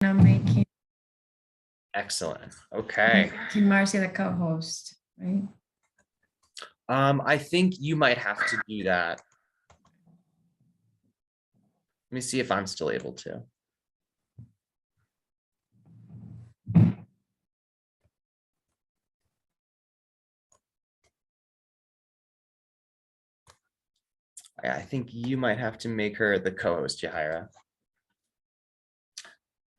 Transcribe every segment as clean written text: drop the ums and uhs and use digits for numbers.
I'm making Excellent. Okay. Marcia the co-host, right? I think you might have to do that. Let me see if I'm still able to. I think you might have to make her the co-host, Yahira.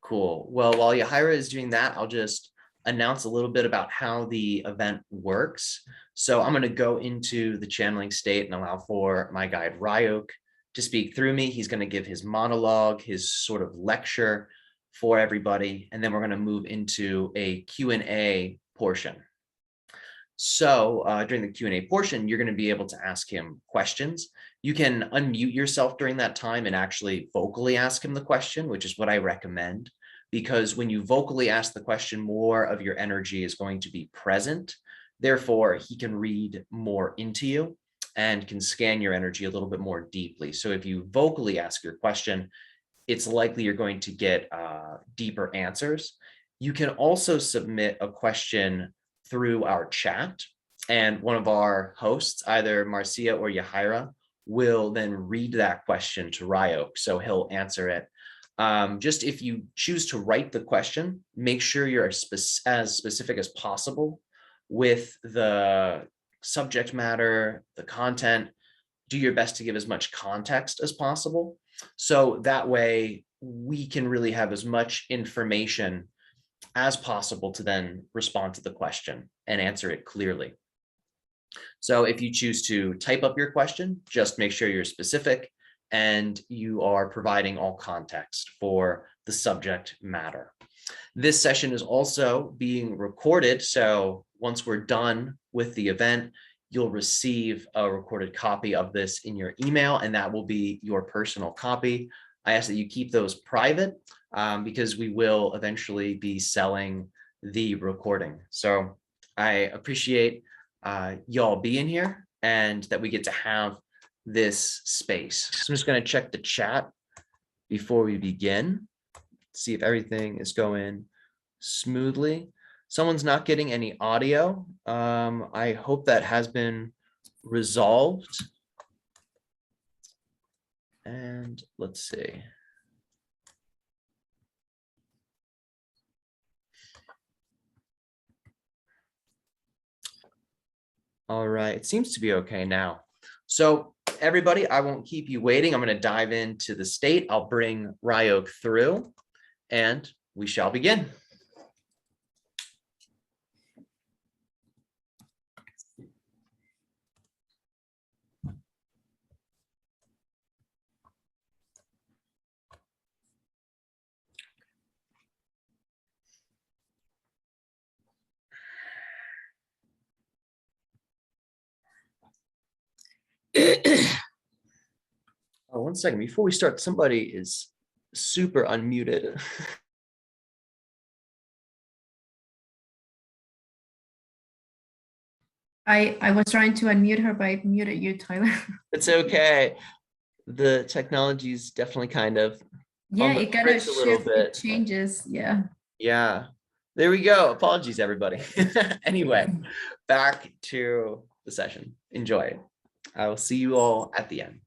Cool. Well, while Yahira is doing that, I'll just announce a little bit about how the event works. So I'm going to go into the channeling state and allow for my guide Ryok to speak through me. He's going to give his monologue, his sort of lecture for everybody, and then we're going to move into a Q&A portion. So during the Q&A portion, you're going to be able to ask him questions. You can unmute yourself during that time and actually vocally ask him the question, which is what I recommend, because when you vocally ask the question, more of your energy is going to be present. Therefore, he can read more into you and can scan your energy a little bit more deeply. So if you vocally ask your question, it's likely you're going to get deeper answers. You can also submit a question through our chat, and one of our hosts, either Marcia or Yahira, will then read that question to Ryok, so he'll answer it. Just if you choose to write the question, make sure you're as specific as possible with the subject matter, the content. Do your best to give as much context as possible. So that way we can really have as much information as possible to then respond to the question and answer it clearly. So if you choose to type up your question, just make sure you're specific and you are providing all context for the subject matter. This session is also being recorded. So once we're done with the event, you'll receive a recorded copy of this in your email, and that will be your personal copy. I ask that you keep those private because we will eventually be selling the recording. So I appreciate y'all being here and that we get to have this space. So I'm just going to check the chat before we begin, see if everything is going smoothly. Someone's not getting any audio. I hope that has been resolved. And let's see. All right, it seems to be okay now. So everybody, I won't keep you waiting. I'm going to dive into the state. I'll bring Ryok through and we shall begin. Oh, 1 second. Before we start, somebody is super unmuted. I was trying to unmute her, but I muted you, Tyler. It's okay. The technology is definitely kind of Yeah, on the it kind of fritz a little shifts, it bit. changes. Yeah. Yeah, there we go. Apologies, everybody. Anyway, back to the session. Enjoy. I will see you all at the end.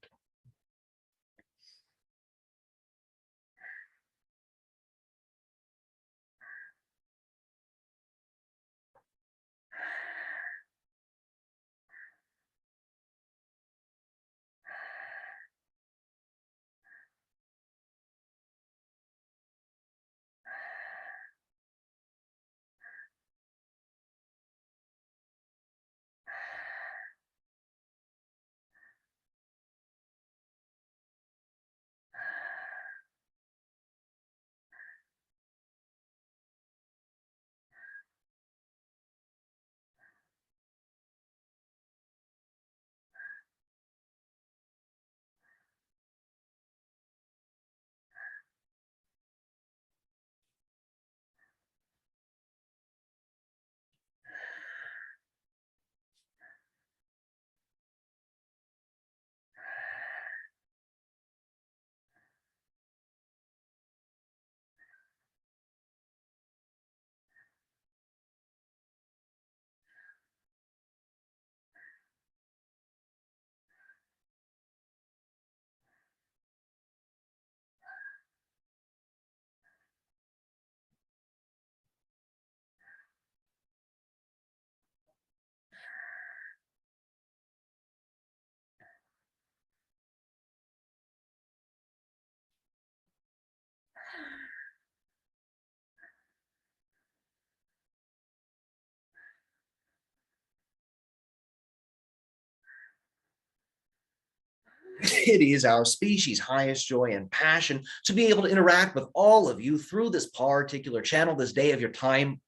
It is our species' highest joy and passion to be able to interact with all of you through this particular channel, this day of your time.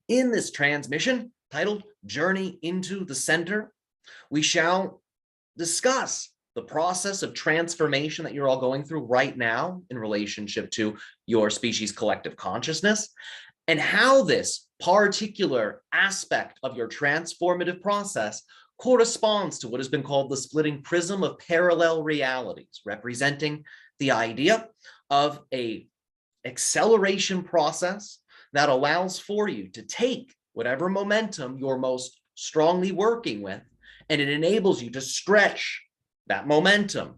In this transmission titled Journey into the Center, we shall discuss the process of transformation that you're all going through right now in relationship to your species' collective consciousness, and how this particular aspect of your transformative process corresponds to what has been called the splitting prism of parallel realities, representing the idea of an acceleration process that allows for you to take whatever momentum you're most strongly working with, and it enables you to stretch that momentum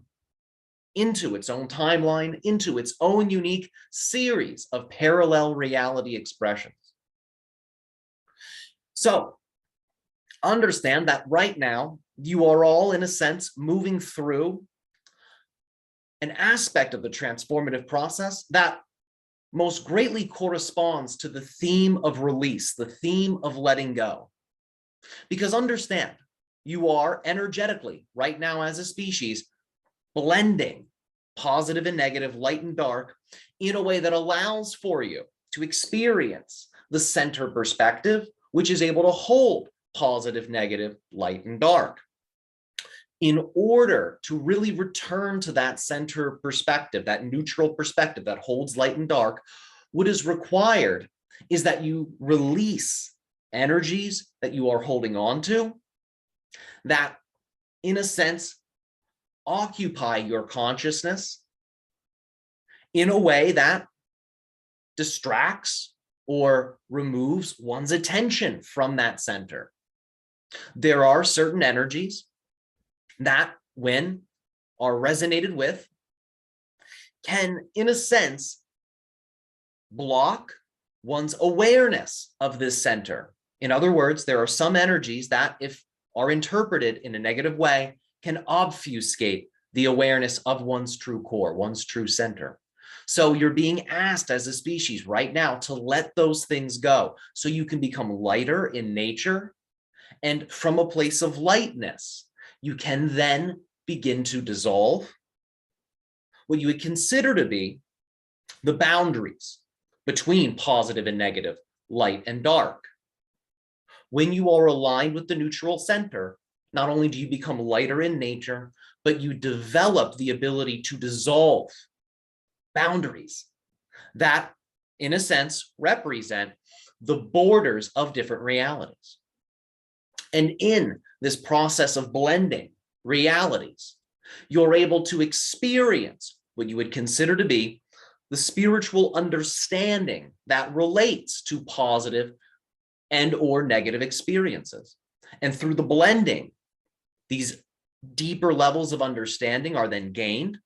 into its own timeline, into its own unique series of parallel reality expressions. So understand that right now, you are all, in a sense, moving through an aspect of the transformative process that most greatly corresponds to the theme of release, the theme of letting go. Because understand, you are energetically, right now as a species, blending positive and negative, light and dark, in a way that allows for you to experience the center perspective, which is able to hold positive, negative, light and dark. In order to really return to that center perspective, that neutral perspective that holds light and dark, what is required is that you release energies that you are holding on to that, in a sense, occupy your consciousness in a way that distracts or removes one's attention from that center. There are certain energies that, when are resonated with, can, in a sense, block one's awareness of this center. In other words, there are some energies that, if are interpreted in a negative way, can obfuscate the awareness of one's true core, one's true center. So you're being asked as a species right now to let those things go so you can become lighter in nature. And from a place of lightness, you can then begin to dissolve what you would consider to be the boundaries between positive and negative, light and dark. When you are aligned with the neutral center, not only do you become lighter in nature, but you develop the ability to dissolve boundaries that, in a sense, represent the borders of different realities. And in this process of blending realities, you're able to experience what you would consider to be the spiritual understanding that relates to positive and or negative experiences. And through the blending, these deeper levels of understanding are then gained.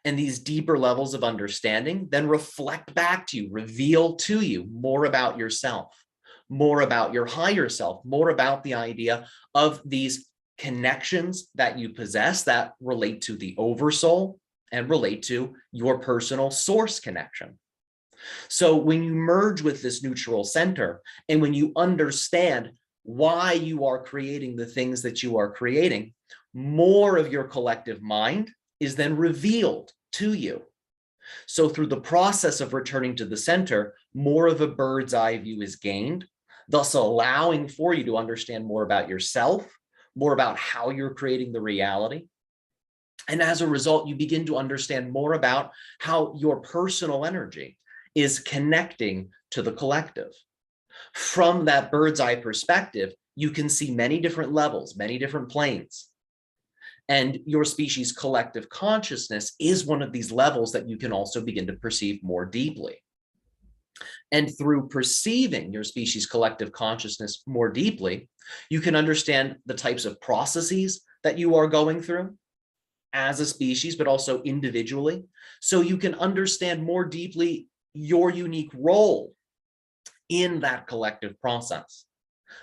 And these deeper levels of understanding then reflect back to you, reveal to you more about yourself, more about your higher self, more about the idea of these connections that you possess that relate to the oversoul and relate to your personal source connection. So when you merge with this neutral center, and when you understand why you are creating the things that you are creating, more of your collective mind is then revealed to you. So through the process of returning to the center, more of a bird's eye view is gained, thus allowing for you to understand more about yourself, more about how you're creating the reality. And as a result, you begin to understand more about how your personal energy is connecting to the collective. From that bird's eye perspective, you can see many different levels, many different planes. And your species' collective consciousness is one of these levels that you can also begin to perceive more deeply. And through perceiving your species' collective consciousness more deeply, you can understand the types of processes that you are going through as a species, but also individually. So you can understand more deeply your unique role in that collective process,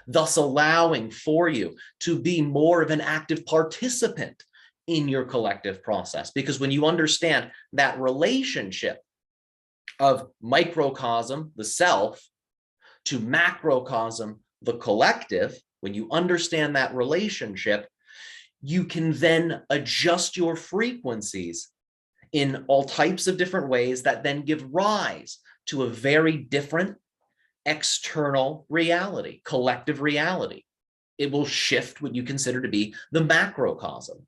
thus allowing for you to be more of an active participant in your collective process. Because when you understand that relationship of microcosm, the self, to macrocosm, the collective, when you understand that relationship, you can then adjust your frequencies in all types of different ways that then give rise to a very different external reality, collective reality. It will shift what you consider to be the macrocosm.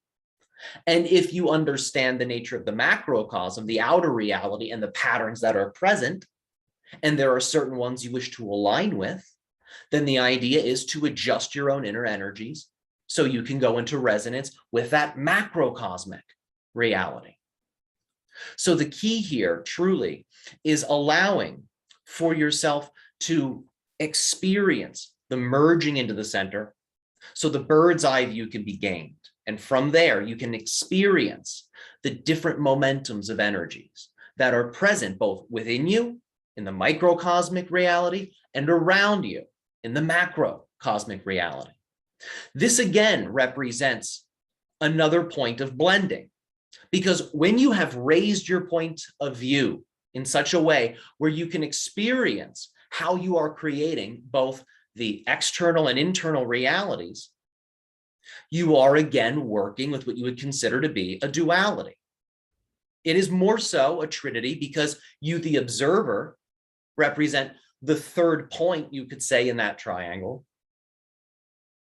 And if you understand the nature of the macrocosm, the outer reality, and the patterns that are present, and there are certain ones you wish to align with, then the idea is to adjust your own inner energies so you can go into resonance with that macrocosmic reality. So the key here truly is allowing for yourself to experience the merging into the center so the bird's eye view can be gained. And from there, you can experience the different momentums of energies that are present both within you in the microcosmic reality and around you in the macrocosmic reality. This again represents another point of blending, because when you have raised your point of view in such a way where you can experience how you are creating both the external and internal realities, you are again working with what you would consider to be a duality. It is more so a trinity because you, the observer, represent the third point, you could say, in that triangle.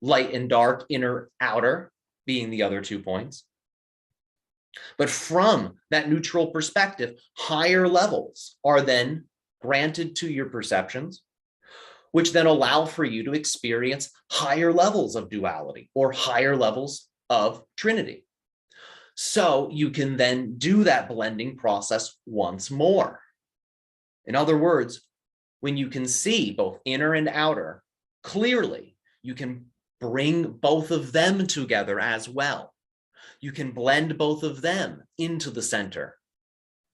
Light and dark, inner, outer, being the other 2 points. But from that neutral perspective, higher levels are then granted to your perceptions, which then allow for you to experience higher levels of duality or higher levels of trinity. So you can then do that blending process once more. In other words, when you can see both inner and outer clearly, you can bring both of them together as well. You can blend both of them into the center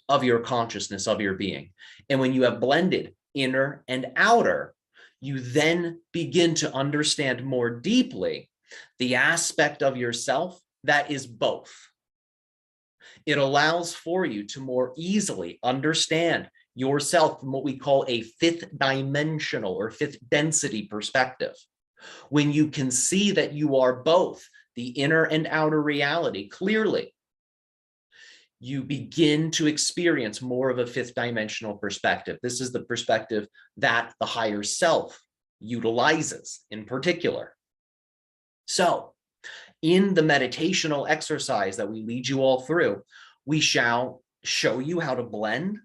of your consciousness, of your being. And when you have blended inner and outer, you then begin to understand more deeply the aspect of yourself that is both. It allows for you to more easily understand yourself from what we call a fifth dimensional or fifth density perspective. When you can see that you are both the inner and outer reality clearly, you begin to experience more of a fifth dimensional perspective. This is the perspective that the higher self utilizes in particular. So in the meditational exercise that we lead you all through, we shall show you how to blend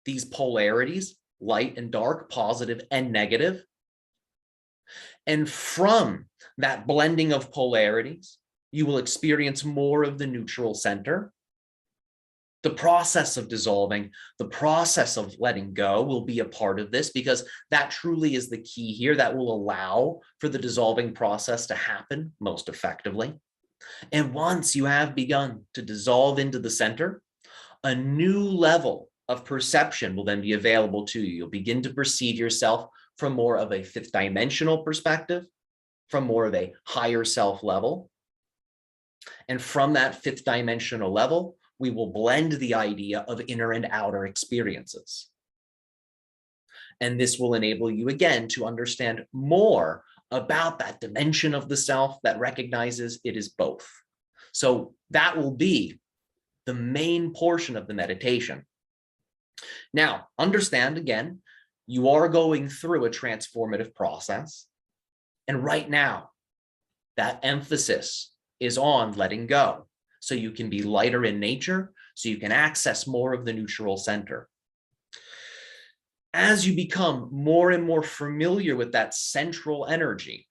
these polarities, light and dark, positive and negative. And from that blending of polarities, you will experience more of the neutral center. The process of dissolving, the process of letting go will be a part of this, because that truly is the key here that will allow for the dissolving process to happen most effectively. And once you have begun to dissolve into the center, a new level of perception will then be available to you. You'll begin to perceive yourself from more of a fifth dimensional perspective, from more of a higher self level. And from that fifth dimensional level, we will blend the idea of inner and outer experiences. And this will enable you again to understand more about that dimension of the self that recognizes it is both. So that will be the main portion of the meditation. Now, understand again, you are going through a transformative process. And right now, that emphasis is on letting go. So you can be lighter in nature, so you can access more of the neutral center. As you become more and more familiar with that central energy,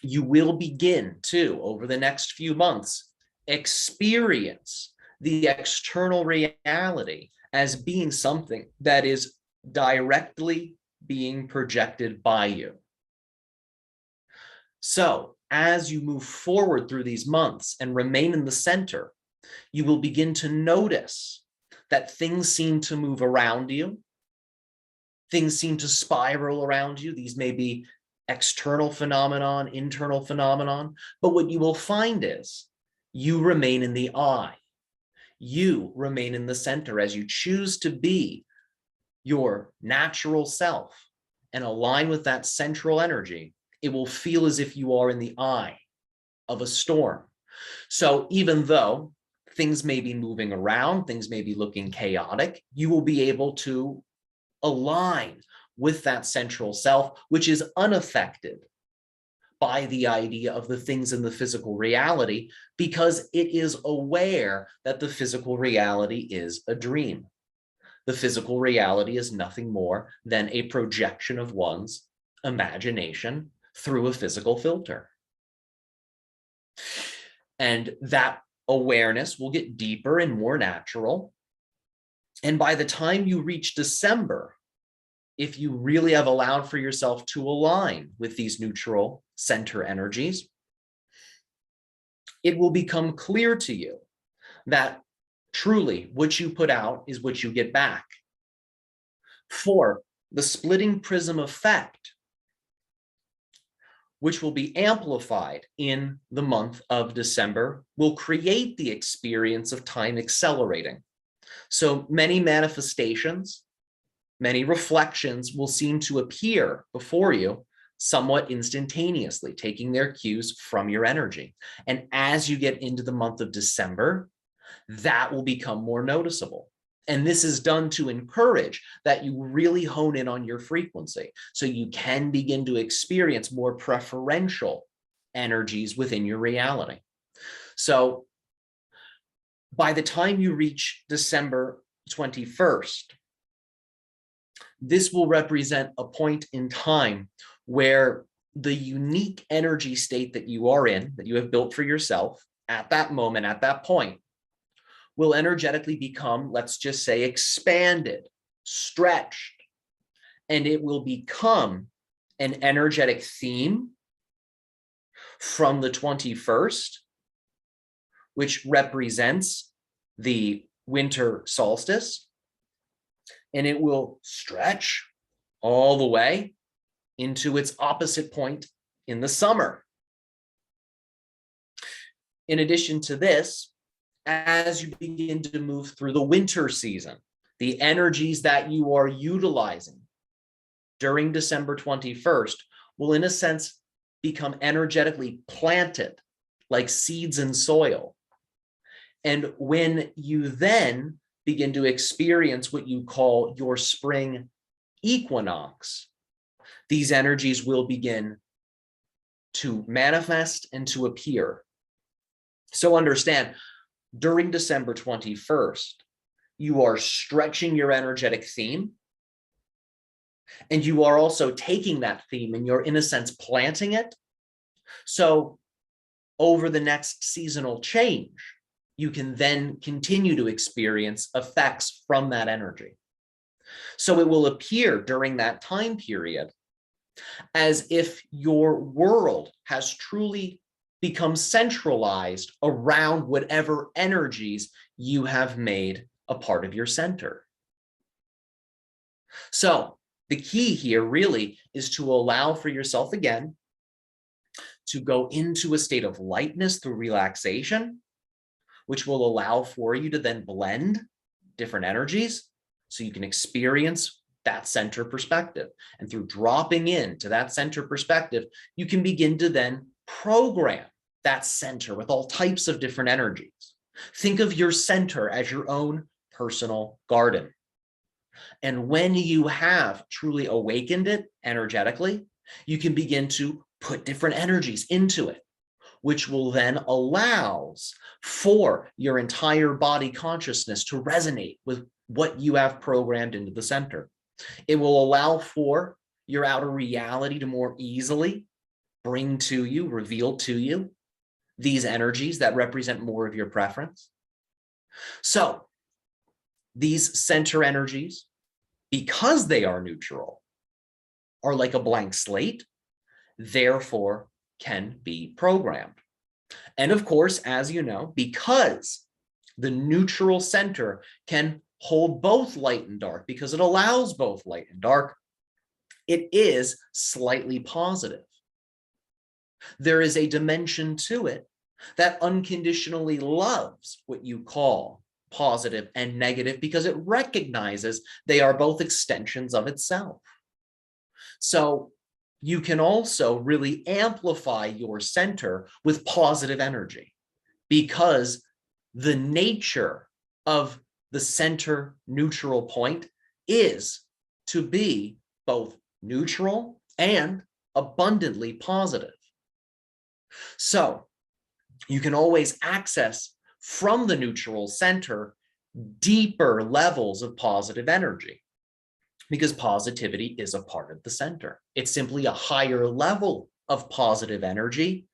you will begin to, over the next few months, experience the external reality as being something that is directly being projected by you. So as you move forward through these months and remain in the center, you will begin to notice that things seem to move around you. Things seem to spiral around you. These may be external phenomenon, internal phenomenon, but what you will find is you remain in the eye. You remain in the center as you choose to be your natural self and align with that central energy. It will feel as if you are in the eye of a storm, So even though things may be moving around, things may be looking chaotic, you will be able to align with that central self, which is unaffected by the idea of the things in the physical reality, because it is aware that the physical reality is a dream. The physical reality is nothing more than a projection of one's imagination through a physical filter. And that awareness will get deeper and more natural. And by the time you reach December, if you really have allowed for yourself to align with these neutral center energies, it will become clear to you that truly what you put out is what you get back. For the splitting prism effect, which will be amplified in the month of December, will create the experience of time accelerating. So many manifestations, many reflections will seem to appear before you somewhat instantaneously, taking their cues from your energy. And as you get into the month of December, that will become more noticeable. And this is done to encourage that you really hone in on your frequency so you can begin to experience more preferential energies within your reality. So by the time you reach December 21st, this will represent a point in time where the unique energy state that you are in, that you have built for yourself at that moment, at that point, will energetically become, let's just say, expanded, stretched, and it will become an energetic theme from the 21st, which represents the winter solstice, and it will stretch all the way into its opposite point in the summer. In addition to this, as you begin to move through the winter season, the energies that you are utilizing during December 21st will, in a sense, become energetically planted like seeds in soil. And when you then begin to experience what you call your spring equinox, these energies will begin to manifest and to appear. So understand, during December 21st, you are stretching your energetic theme, and you are also taking that theme and you're, in a sense, planting it. So over the next seasonal change, you can then continue to experience effects from that energy. So it will appear during that time period as if your world has truly become centralized around whatever energies you have made a part of your center. So the key here really is to allow for yourself again to go into a state of lightness through relaxation, which will allow for you to then blend different energies so you can experience that center perspective. And through dropping into that center perspective, you can begin to then program that center with all types of different energies. Think of your center as your own personal garden. And when you have truly awakened it energetically, you can begin to put different energies into it, which will then allows for your entire body consciousness to resonate with what you have programmed into the center. It will allow for your outer reality to more easily bring to you, reveal to you, these energies that represent more of your preference. So these center energies, because they are neutral, are like a blank slate, therefore can be programmed. And of course, as you know, because the neutral center can hold both light and dark, because it allows both light and dark, it is slightly positive. There is a dimension to it that unconditionally loves what you call positive and negative, because it recognizes they are both extensions of itself. So you can also really amplify your center with positive energy. because the nature of the center neutral point is to be both neutral and abundantly positive. So you can always access from the neutral center deeper levels of positive energy, because positivity is a part of the center. It's simply a higher level of positive energy,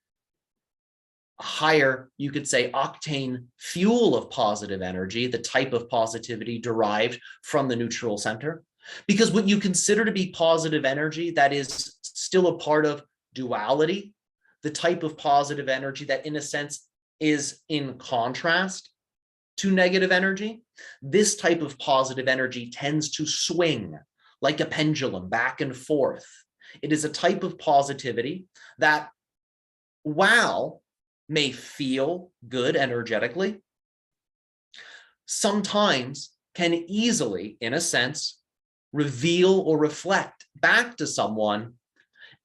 a higher, you could say, octane fuel of positive energy, the type of positivity derived from the neutral center. Because what you consider to be positive energy that is still a part of duality, the type of positive energy that in a sense is in contrast to negative energy, this type of positive energy tends to swing like a pendulum back and forth. It is a type of positivity that, while may feel good energetically, sometimes can easily, in a sense, reveal or reflect back to someone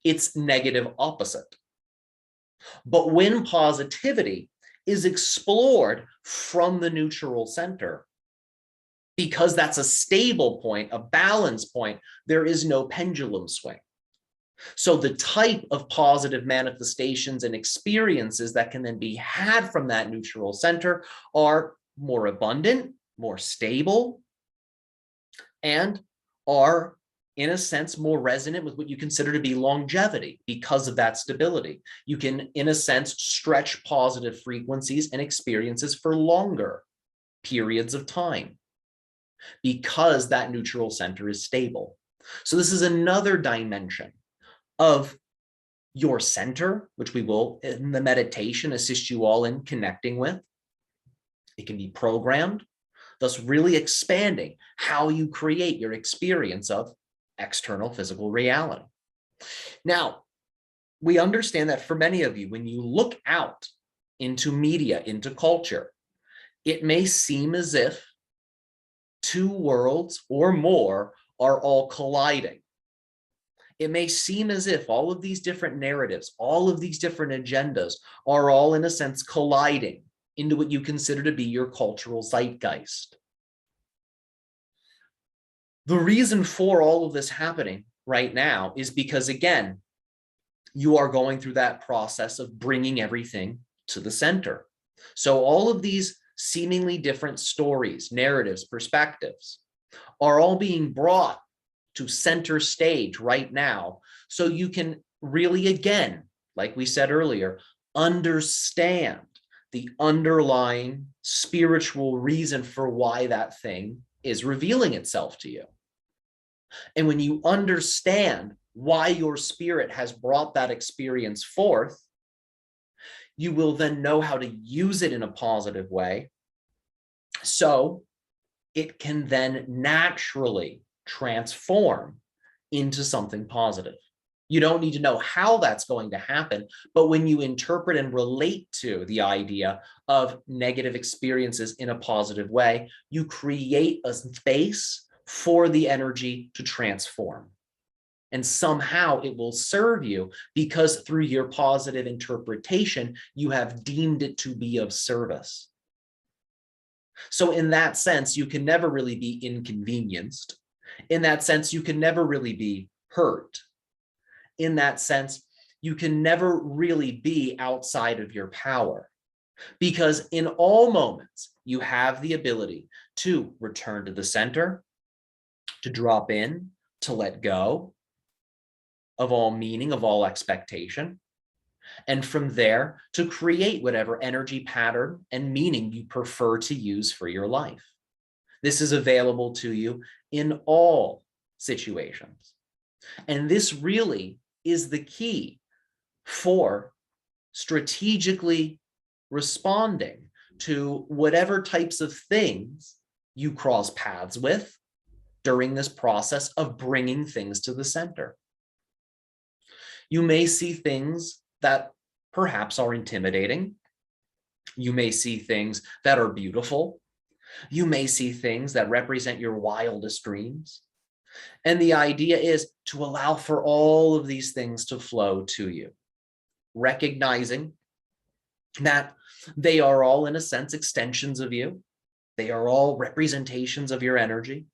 its negative opposite. But when positivity is explored from the neutral center, because that's a stable point, a balance point, there is no pendulum swing. So the type of positive manifestations and experiences that can then be had from that neutral center are more abundant, more stable, and are, in a sense, more resonant with what you consider to be longevity because of that stability. You can, in a sense, stretch positive frequencies and experiences for longer periods of time because that neutral center is stable. So this is another dimension of your center, which we will, in the meditation, assist you all in connecting with. It can be programmed, thus really expanding how you create your experience of external physical reality. Now, we understand that for many of you, when you look out into media, into culture, it may seem as if two worlds or more are all colliding. It may seem as if all of these different narratives, all of these different agendas are all, in a sense, colliding into what you consider to be your cultural zeitgeist. The reason for all of this happening right now is because, again, you are going through that process of bringing everything to the center. So all of these seemingly different stories, narratives, perspectives are all being brought to center stage right now. So you can really, again, like we said earlier, understand the underlying spiritual reason for why that thing is revealing itself to you. And when you understand why your spirit has brought that experience forth, you will then know how to use it in a positive way. So it can then naturally transform into something positive. You don't need to know how that's going to happen, but when you interpret and relate to the idea of negative experiences in a positive way, you create a space for the energy to transform. And somehow it will serve you because through your positive interpretation, you have deemed it to be of service. So in that sense, you can never really be inconvenienced. In that sense, you can never really be hurt. In that sense, you can never really be outside of your power, because in all moments, you have the ability to return to the center, to drop in, to let go of all meaning, of all expectation, and from there to create whatever energy pattern and meaning you prefer to use for your life. This is available to you in all situations. And this really is the key for strategically responding to whatever types of things you cross paths with during this process of bringing things to the center. You may see things that perhaps are intimidating. You may see things that are beautiful. You may see things that represent your wildest dreams. And the idea is to allow for all of these things to flow to you, recognizing that They are all, in a sense, extensions of you. They are all representations of your energy.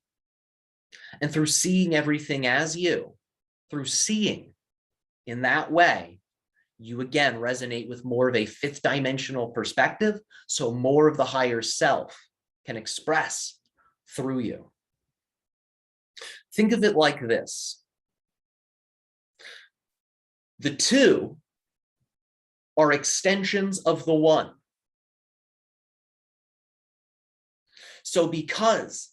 And through seeing everything as you, through seeing in that way, you again resonate with more of a fifth dimensional perspective. So more of the higher self can express through you. Think of it like this. The two are extensions of the one. So because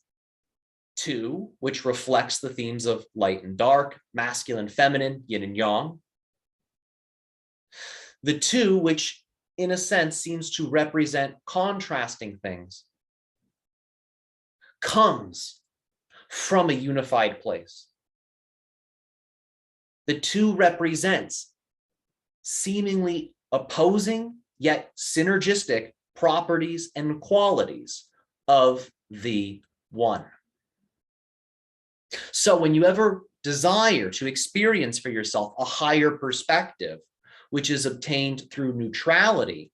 two, which reflects the themes of light and dark, masculine, feminine, yin and yang, the two, which in a sense seems to represent contrasting things, comes from a unified place. The two represents seemingly opposing yet synergistic properties and qualities of the one. So when you ever desire to experience for yourself a higher perspective, which is obtained through neutrality,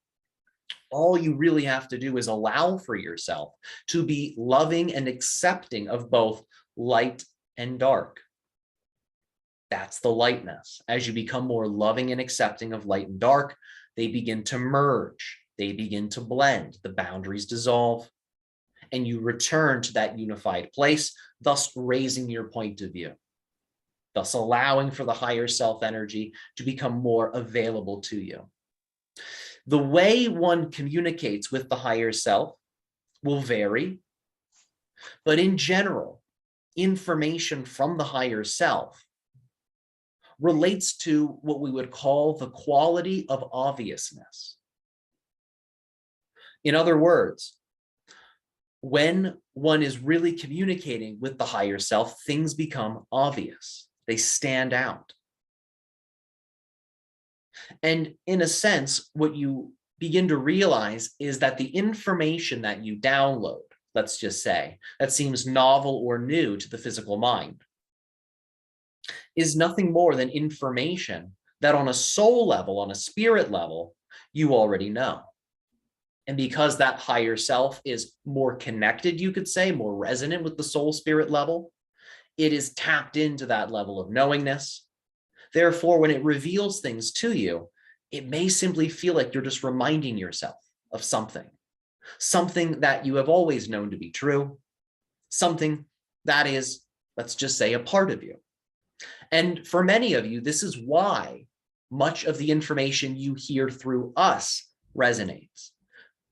all you really have to do is allow for yourself to be loving and accepting of both light and dark. That's the lightness. As you become more loving and accepting of light and dark, they begin to merge, they begin to blend, the boundaries dissolve, and you return to that unified place, thus raising your point of view, thus allowing for the higher self energy to become more available to you. The way one communicates with the higher self will vary, but in general, information from the higher self relates to what we would call the quality of obviousness. In other words, when one is really communicating with the higher self, things become obvious. They stand out. And in a sense, what you begin to realize is that the information that you download, let's just say, that seems novel or new to the physical mind, is nothing more than information that on a soul level, on a spirit level, you already know. And because that higher self is more connected, you could say, more resonant with the soul spirit level, it is tapped into that level of knowingness. Therefore, when it reveals things to you, it may simply feel like you're just reminding yourself of something that you have always known to be true, something that is, let's just say, a part of you. And for many of you, this is why much of the information you hear through us resonates.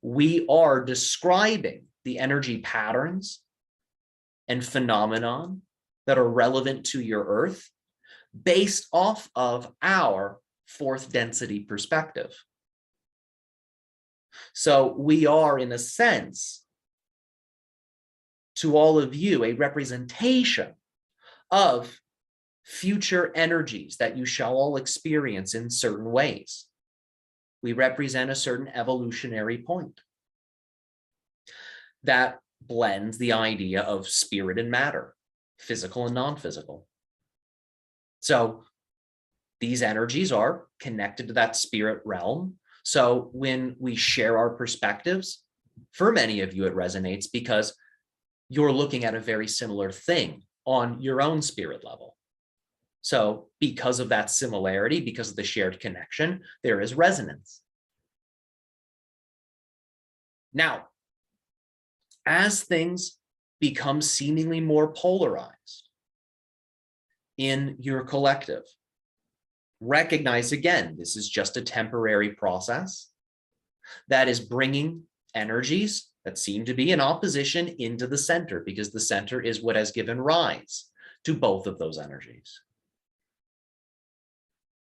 We are describing the energy patterns and phenomenon that are relevant to your earth based off of our fourth density perspective. So we are, in a sense, to all of you, a representation of future energies that you shall all experience in certain ways. We represent a certain evolutionary point that blends the idea of spirit and matter, physical and non-physical. So these energies are connected to that spirit realm. So when we share our perspectives, for many of you, it resonates because you're looking at a very similar thing on your own spirit level. So because of that similarity, because of the shared connection, there is resonance. Now, as things become seemingly more polarized in your collective, recognize again, this is just a temporary process that is bringing energies that seem to be in opposition into the center, because the center is what has given rise to both of those energies.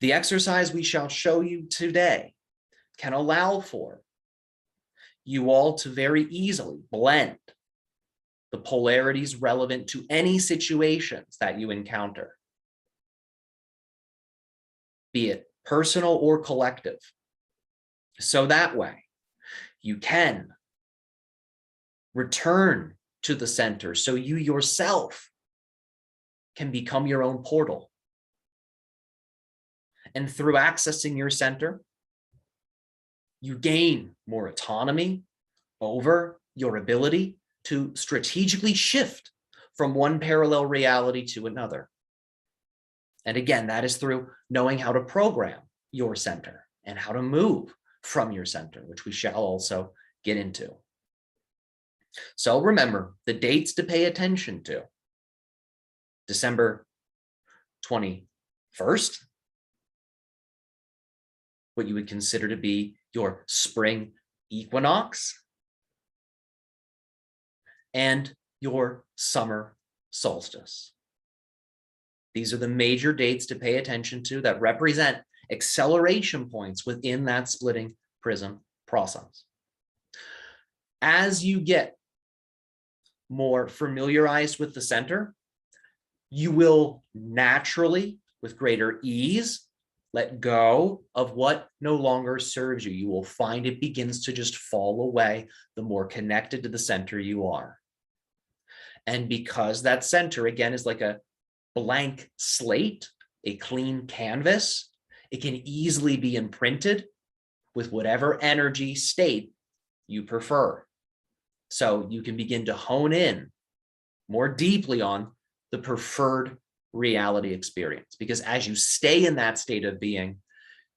The exercise we shall show you today can allow for you all to very easily blend the polarities relevant to any situations that you encounter, be it personal or collective. So that way you can return to the center so you yourself can become your own portal. And through accessing your center, You gain more autonomy over your ability to strategically shift from one parallel reality to another. And again, that is through knowing how to program your center and how to move from your center, which we shall also get into. So remember the dates to pay attention to. December 21st, what you would consider to be your spring equinox, and your summer solstice. These are the major dates to pay attention to that represent acceleration points within that splitting prism process. As you get more familiarized with the center, you will naturally, with greater ease, let go of what no longer serves you. You will find it begins to just fall away the more connected to the center you are. And because that center, again, is like a blank slate, a clean canvas, it can easily be imprinted with whatever energy state you prefer. So you can begin to hone in more deeply on the preferred reality experience, because as you stay in that state of being,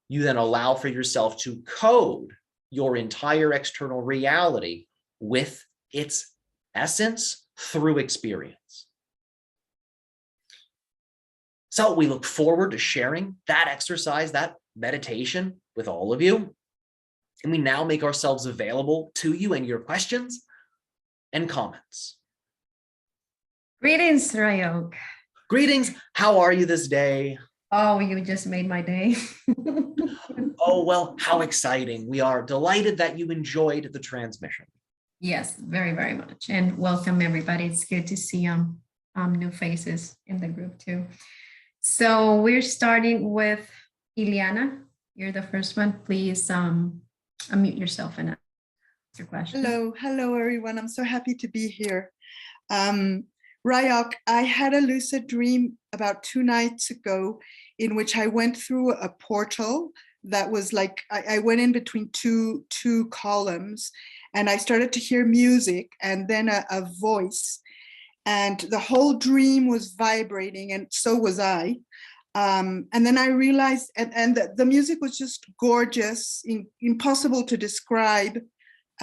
you then allow for yourself to code your entire external reality with its essence through experience. So we look forward to sharing that exercise, that meditation with all of you. And we now make ourselves available to you and your questions and comments. Greetings, Ryok. Greetings. How are you this day? Oh, you just made my day. Oh, well, how exciting. We are delighted that you enjoyed the transmission. Yes, very, very much. And welcome, everybody. It's good to see new faces in the group too. So we're starting with Ileana. You're the first one. Please unmute yourself and ask your question. Hello, everyone. I'm so happy to be here. Ryok, I had a lucid dream about 2 nights ago in which I went through a portal that was like, I went in between two columns, and I started to hear music and then a voice, and the whole dream was vibrating, and so was I. And then I realized, and the music was just gorgeous, impossible to describe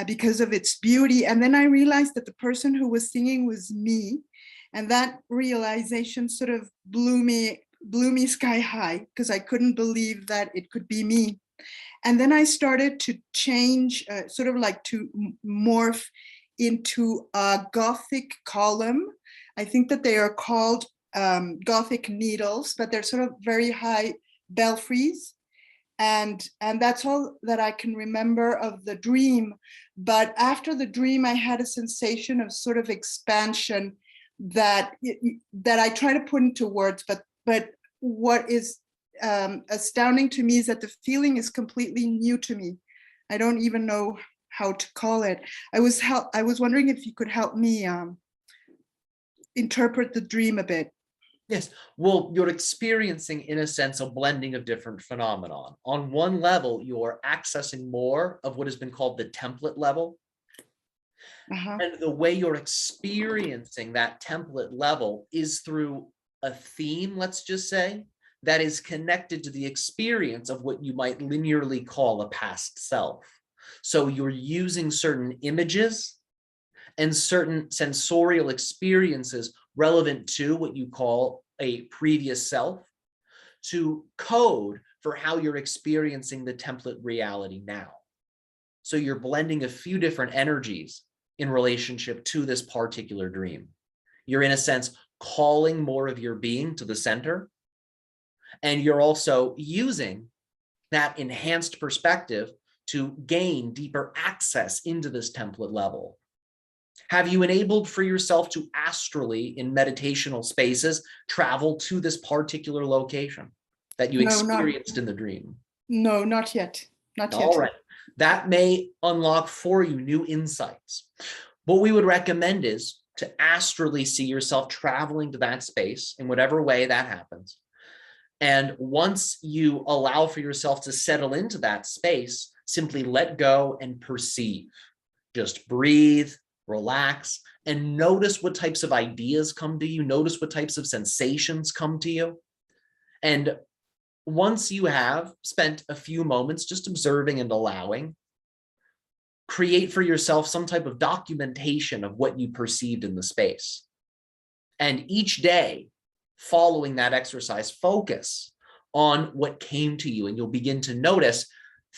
because of its beauty. And then I realized that the person who was singing was me. And that realization sort of blew me sky high, because I couldn't believe that it could be me. And then I started to change, sort of like to morph into a Gothic column. I think that they are called Gothic needles, but they're sort of very high belfries. And that's all that I can remember of the dream. But after the dream, I had a sensation of sort of expansion that I try to put into words. But what is astounding to me is that the feeling is completely new to me. I don't even know how to call it. I was wondering if you could help me interpret the dream a bit. Yes, well, you're experiencing, in a sense, a blending of different phenomenon. On one level, you're accessing more of what has been called the template level. And the way you're experiencing that template level is through a theme, let's just say, that is connected to the experience of what you might linearly call a past self. So you're using certain images and certain sensorial experiences relevant to what you call a previous self to code for how you're experiencing the template reality now. So you're blending a few different energies in relationship to this particular dream. You're, in a sense, calling more of your being to the center, and you're also using that enhanced perspective to gain deeper access into this template level. Have you enabled for yourself to astrally, in meditational spaces, travel to this particular location that you experienced in the dream? No, not yet. Not yet. All right. That may unlock for you new insights. What we would recommend is to astrally see yourself traveling to that space in whatever way that happens. And once you allow for yourself to settle into that space, simply let go and perceive. Just breathe, relax, and notice what types of ideas come to you. Notice what types of sensations come to you. And once you have spent a few moments just observing and allowing, create for yourself some type of documentation of what you perceived in the space. And each day following that exercise, focus on what came to you, and you'll begin to notice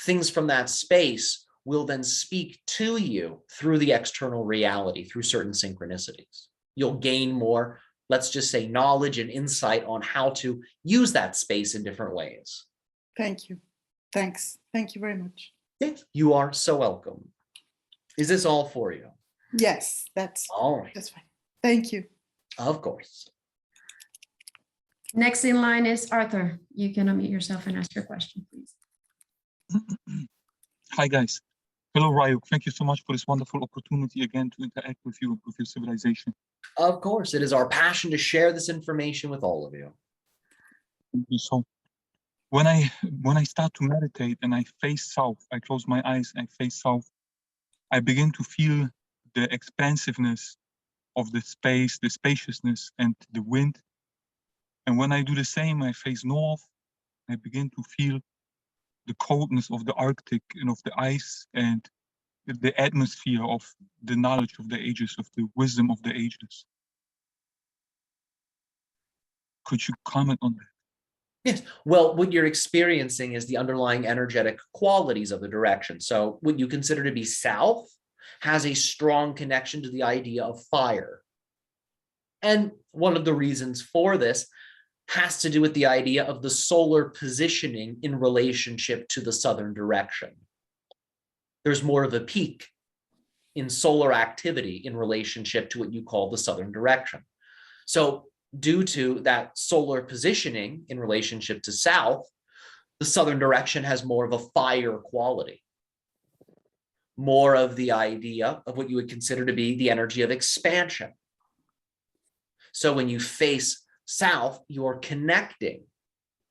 things from that space will then speak to you through the external reality, through certain synchronicities. You'll gain more, let's just say, knowledge and insight on how to use that space in different ways. Thank you. Thanks. Thank you very much. Yes, you are so welcome. Is this all for you? Yes, that's All right. that's fine. Thank you. Of course. Next in line is Arthur. You can unmute yourself and ask your question, please. Hi, guys. Hello, Ryok. Thank you so much for this wonderful opportunity again to interact with you, with your civilization. Of course, it is our passion to share this information with all of you. So when I start to meditate and I face south, I close my eyes, I face south, I begin to feel the expansiveness of the space, the spaciousness and the wind. And when I do the same, I face north, I begin to feel the coldness of the Arctic and of the ice and the atmosphere of the knowledge of the ages, of the wisdom of the ages. Could you comment on that? Yes. Well, what you're experiencing is the underlying energetic qualities of the direction. So what you consider to be south has a strong connection to the idea of fire. And one of the reasons for this has to do with the idea of the solar positioning in relationship to the southern direction. There's more of a peak in solar activity in relationship to what you call the southern direction. So due to that solar positioning in relationship to south, the southern direction has more of a fire quality, more of the idea of what you would consider to be the energy of expansion. So when you face south, you're connecting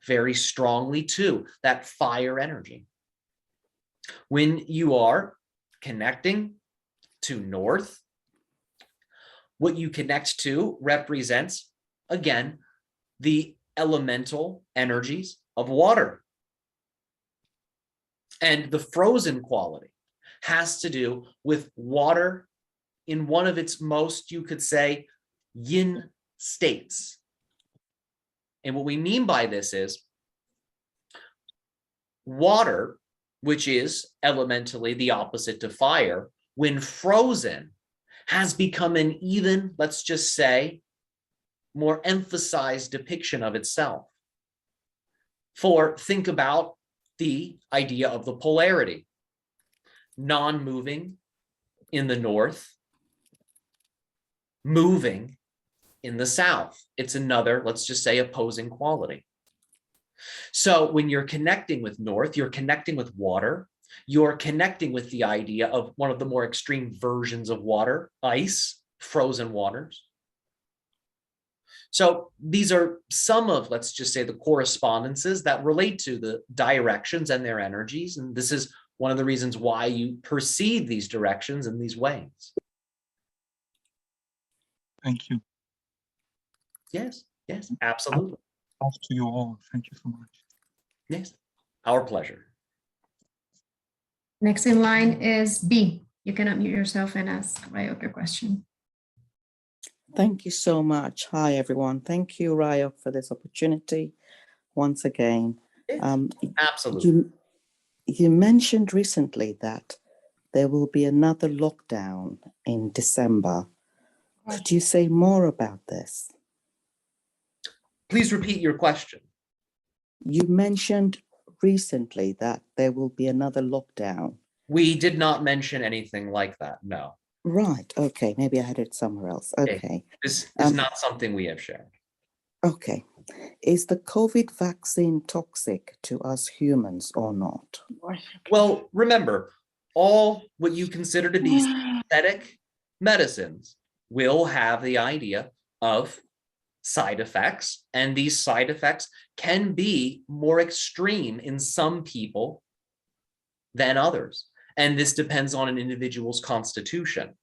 very strongly to that fire energy. When you are connecting to north, what you connect to represents, again, the elemental energies of water. And the frozen quality has to do with water in one of its most, you could say, yin states. And what we mean by this is water, which is elementally the opposite to fire, when frozen, has become an even, let's just say, more emphasized depiction of itself. For think about the idea of the polarity. Non-moving in the north, moving in the south. It's another, let's just say, opposing quality. So when you're connecting with north, you're connecting with water, you're connecting with the idea of one of the more extreme versions of water, ice, frozen waters. So these are some of, let's just say, the correspondences that relate to the directions and their energies. And this is one of the reasons why you perceive these directions in these ways. Thank you. Yes, yes, absolutely. Off to you all. Thank you so much. Yes, our pleasure. Next in line is B. You can unmute yourself and ask Ryok your question. Thank you so much. Hi, everyone. Thank you, Ryok, for this opportunity once again. Absolutely. You mentioned recently that there will be another lockdown in December. Could you say more about this? Please repeat your question. You mentioned recently that there will be another lockdown. We did not mention anything like that, no. Right. Okay. Maybe I had it somewhere else. Okay. This is not something we have shared. Okay. Is the COVID vaccine toxic to us humans or not? Well, remember, all what you consider to be synthetic medicines will have the idea of side effects, and these side effects can be more extreme in some people than others. And this depends on an individual's constitution.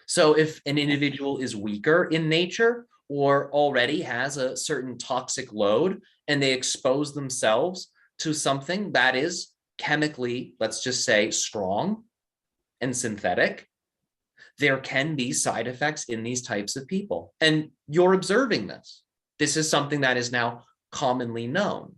So if an individual is weaker in nature or already has a certain toxic load and they expose themselves to something that is chemically, let's just say, strong and synthetic, there can be side effects in these types of people. And you're observing this. This is something that is now commonly known,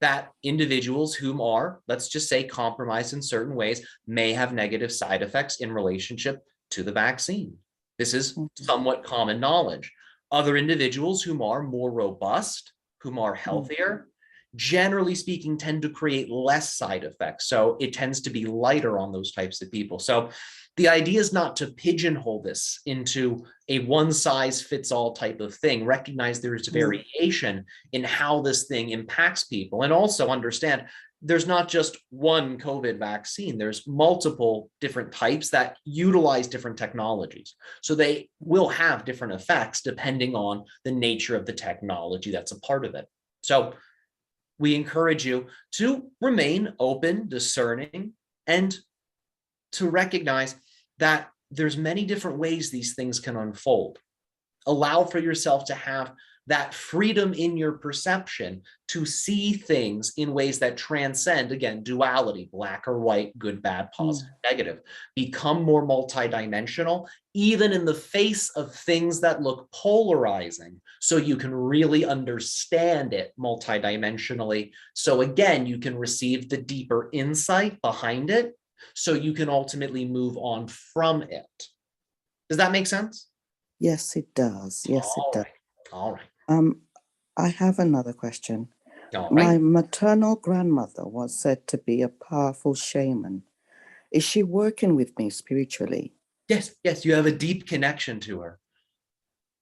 that individuals whom are, let's just say, compromised in certain ways may have negative side effects in relationship to the vaccine. This is somewhat common knowledge. Other individuals whom are more robust, whom are healthier, generally speaking, tend to create less side effects. So it tends to be lighter on those types of people. So the idea is not to pigeonhole this into a one-size-fits-all type of thing. Recognize there is variation in how this thing impacts people, and also understand there's not just one COVID vaccine. There's multiple different types that utilize different technologies. So they will have different effects depending on the nature of the technology that's a part of it. So we encourage you to remain open, discerning, and to recognize that there's many different ways these things can unfold. Allow for yourself to have that freedom in your perception to see things in ways that transcend, again, duality, black or white, good, bad, positive, negative. Become more multidimensional, even in the face of things that look polarizing, so you can really understand it multidimensionally. So again, you can receive the deeper insight behind it, so you can ultimately move on from it. Does that make sense? Yes, it does. Yes, it does. All right. I have another question. All My right. maternal grandmother was said to be a powerful shaman. Is she working with me spiritually? Yes, yes, you have a deep connection to her.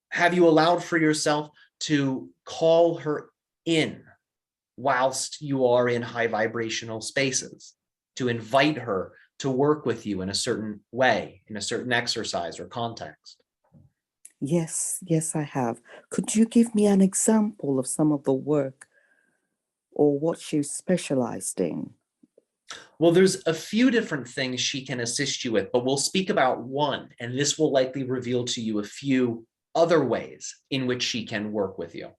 Have you allowed for yourself to call her in whilst you are in high vibrational spaces, to invite her to work with you in a certain way, in a certain exercise or context? Yes, yes, I have. Could you give me an example of some of the work or what she specialized in? Well, there's a few different things she can assist you with, but we'll speak about one, and this will likely reveal to you a few other ways in which she can work with you.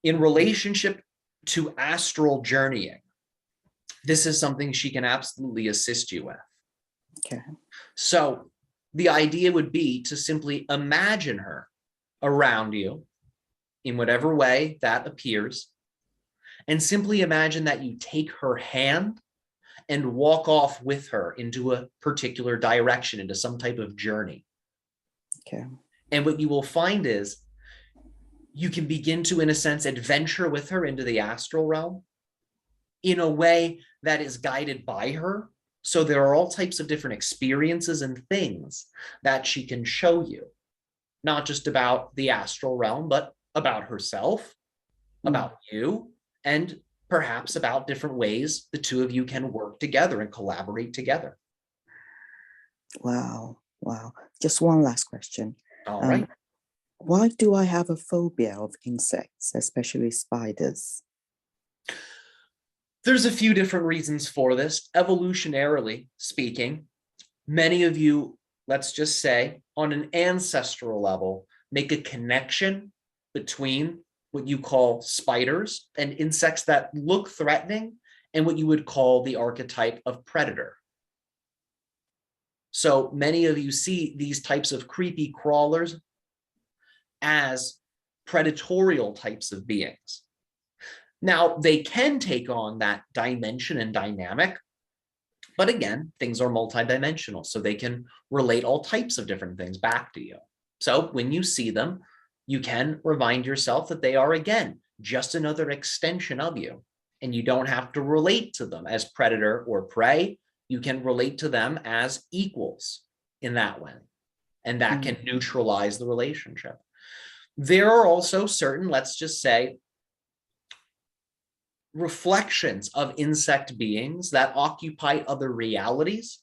In relationship to astral journeying, this is something she can absolutely assist you with. Okay. So the idea would be to simply imagine her around you in whatever way that appears, and simply imagine that you take her hand and walk off with her into a particular direction, into some type of journey. Okay. And what you will find is you can begin to, in a sense, adventure with her into the astral realm in a way that is guided by her. So there are all types of different experiences and things that she can show you, not just about the astral realm, but about herself, about you, and perhaps about different ways the two of you can work together and collaborate together. Wow. Wow. Just one last question. All right. Why do I have a phobia of insects, especially spiders? There's a few different reasons for this. Evolutionarily speaking, many of you, let's just say, on an ancestral level, make a connection between what you call spiders and insects that look threatening and what you would call the archetype of predator. So many of you see these types of creepy crawlers as predatorial types of beings. Now, they can take on that dimension and dynamic, but again, things are multidimensional, so they can relate all types of different things back to you. So when you see them, you can remind yourself that they are, again, just another extension of you, and you don't have to relate to them as predator or prey. You can relate to them as equals in that way, and that can neutralize the relationship. There are also certain, let's just say, reflections of insect beings that occupy other realities.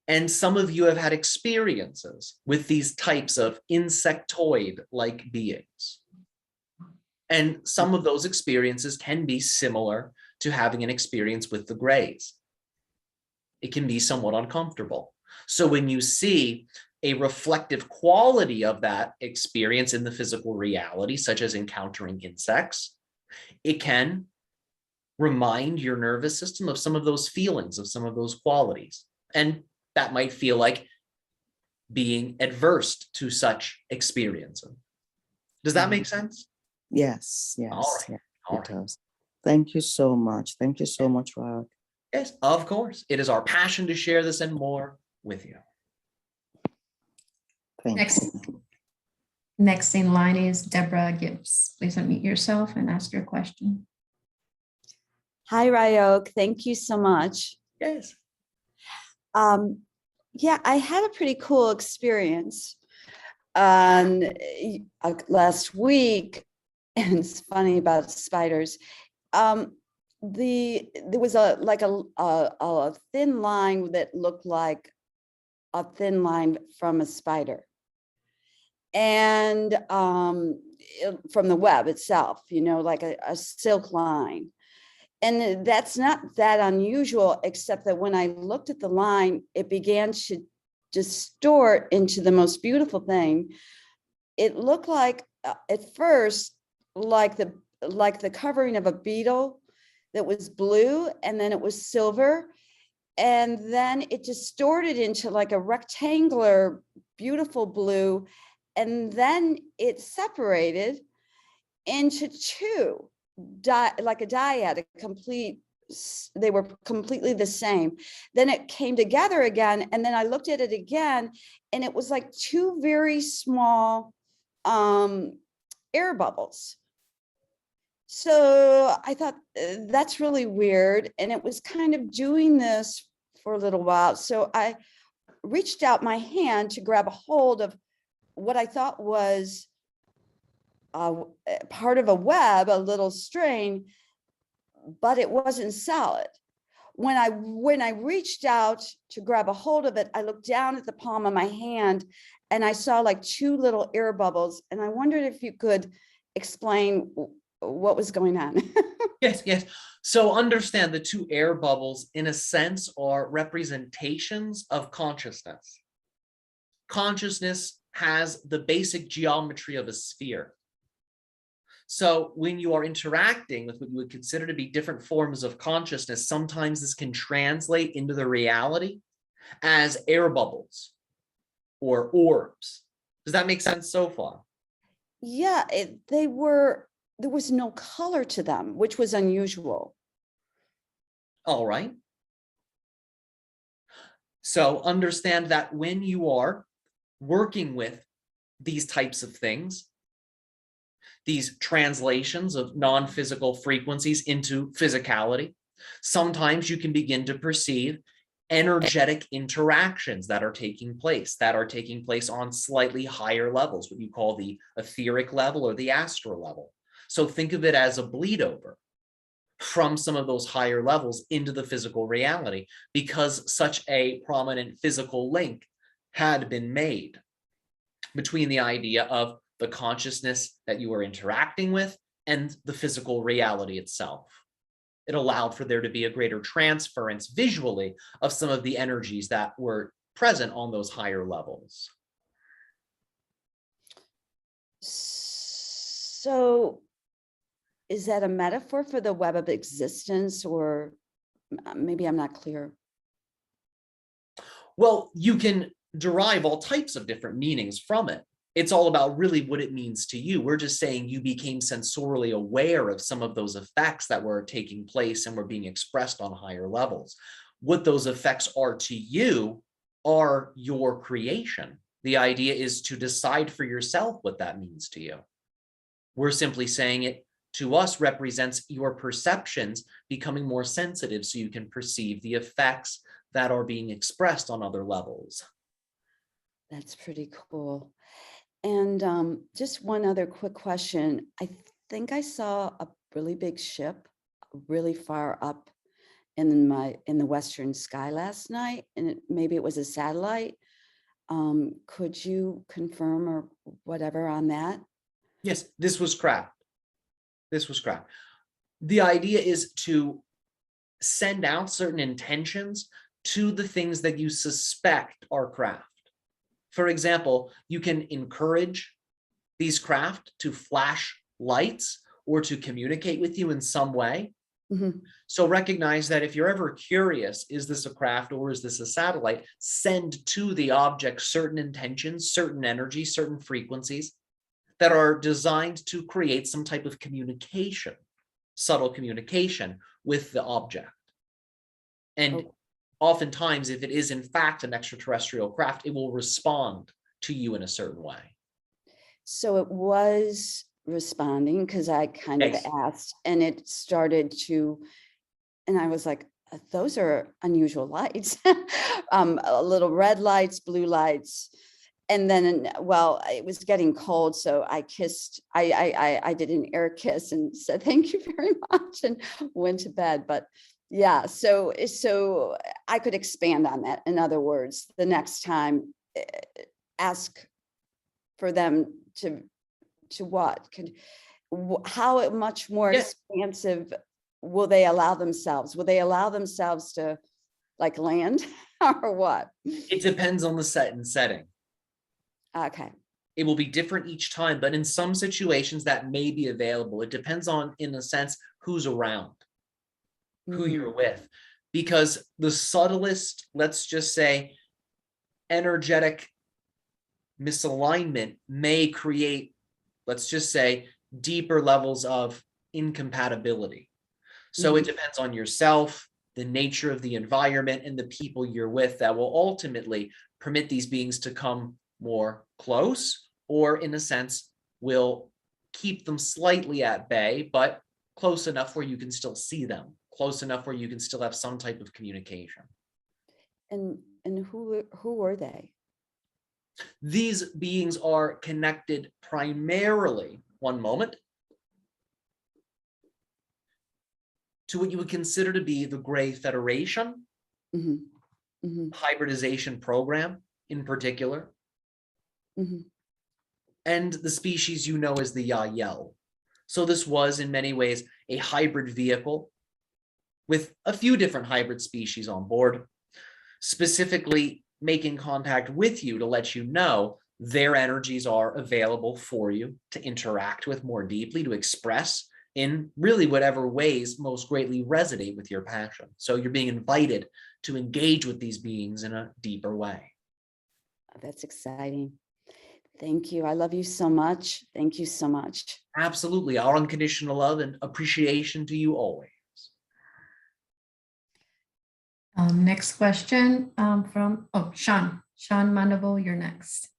And some of you have had experiences with these types of insectoid-like beings. And some of those experiences can be similar to having an experience with the grays. It can be somewhat uncomfortable. So when you see a reflective quality of that experience in the physical reality, such as encountering insects, it can remind your nervous system of some of those feelings, of some of those qualities. And that might feel like being adverse to such experience. Does that make sense? Yes, All yes, right. yes, All it right. does. Thank you so much. Thank you so much, Ryok. Yes, of course. It is our passion to share this and more with you. Thank Next, you. next in line is Deborah Gibbs. Please unmute yourself and ask your question. Hi, Ryok. Thank you so much. Yes. Yeah, I had a pretty cool experience last week, and it's funny about spiders. There was a thin line that looked like a thin line from a spider, and from the web itself, like a silk line. And that's not that unusual, except that when I looked at the line, it began to distort into the most beautiful thing. It looked like at first like the covering of a beetle that was blue, and then it was silver, and then it distorted into like a rectangular, beautiful blue, and then it separated into two. Like a dyad, they were completely the same. Then it came together again, and then I looked at it again, and it was like two very small air bubbles. So I thought that's really weird, and it was kind of doing this for a little while. So I reached out my hand to grab a hold of what I thought was part of a web, a little string, but it wasn't solid. When I reached out to grab a hold of it, I looked down at the palm of my hand, and I saw like two little air bubbles, and I wondered if you could explain what was going on. Yes, yes. So understand the two air bubbles, in a sense, are representations of consciousness. Consciousness has the basic geometry of a sphere. So when you are interacting with what you would consider to be different forms of consciousness, sometimes this can translate into the reality as air bubbles or orbs. Does that make sense so far? Yeah, there was no color to them, which was unusual. All right. So understand that when you are working with these types of things, these translations of non-physical frequencies into physicality, sometimes you can begin to perceive energetic interactions that are taking place on slightly higher levels, what you call the etheric level or the astral level. So think of it as a bleed over from some of those higher levels into the physical reality, because such a prominent physical link had been made between the idea of the consciousness that you are interacting with and the physical reality itself. It allowed for there to be a greater transference visually of some of the energies that were present on those higher levels. So is that a metaphor for the web of existence, or maybe I'm not clear? Well, you can derive all types of different meanings from it. It's all about really what it means to you. We're just saying you became sensorially aware of some of those effects that were taking place and were being expressed on higher levels. What those effects are to you are your creation. The idea is to decide for yourself what that means to you. We're simply saying it to us represents your perceptions becoming more sensitive so you can perceive the effects that are being expressed on other levels. That's pretty cool. And just one other quick question. I think I saw a really big ship really far up in the western sky last night, and maybe it was a satellite. Could you confirm or whatever on that? Yes, this was craft. This was craft. The idea is to send out certain intentions to the things that you suspect are craft. For example, you can encourage these craft to flash lights or to communicate with you in some way. Mhm. So recognize that if you're ever curious, is this a craft or is this a satellite? Send to the object certain intentions, certain energy, certain frequencies that are designed to create some type of communication, subtle communication with the object. And oftentimes, if it is in fact an extraterrestrial craft, it will respond to you in a certain way. So it was responding because I kind Yes. of asked, and it started to, and I was like, those are unusual lights. Little red lights, blue lights. And then, well, it was getting cold, so I kissed, I did an air kiss and said, thank you very much, and went to bed. But yeah, so I could expand on that. In other words, the next time, ask for them to what? How much more expansive will they allow themselves? Will they allow themselves to like land or what? It depends on the set and setting. Okay. It will be different each time, but in some situations that may be available. It depends on, in a sense, who's around, who you're with, because the subtlest, let's just say, energetic misalignment may create, let's just say, deeper levels of incompatibility. So it depends on yourself, the nature of the environment, and the people you're with that will ultimately permit these beings to come more close, or in a sense will keep them slightly at bay, but close enough where you can still see them, close enough where you can still have some type of communication. And who were they? These beings are connected primarily, one moment, to what you would consider to be the Gray Federation, hybridization program in particular, and the species you know as the Yahyel. So this was in many ways a hybrid vehicle with a few different hybrid species on board, specifically making contact with you to let you know their energies are available for you to interact with more deeply, to express in really whatever ways most greatly resonate with your passion. So you're being invited to engage with these beings in a deeper way. That's exciting. Thank you. I love you so much. Thank you so much. Absolutely. Our unconditional love and appreciation to you always. Next question from Sean Mandeville, you're next.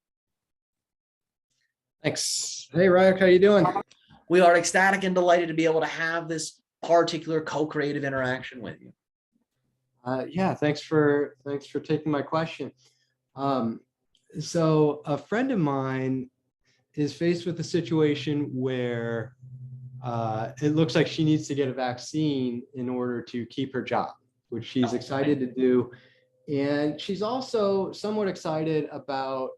Thanks. Hey, Ryok, how you doing? We are ecstatic and delighted to be able to have this particular co-creative interaction with you. Yeah, thanks for taking my question. So a friend of mine is faced with a situation where it looks like she needs to get a vaccine in order to keep her job, which she's excited to do. And she's also somewhat excited about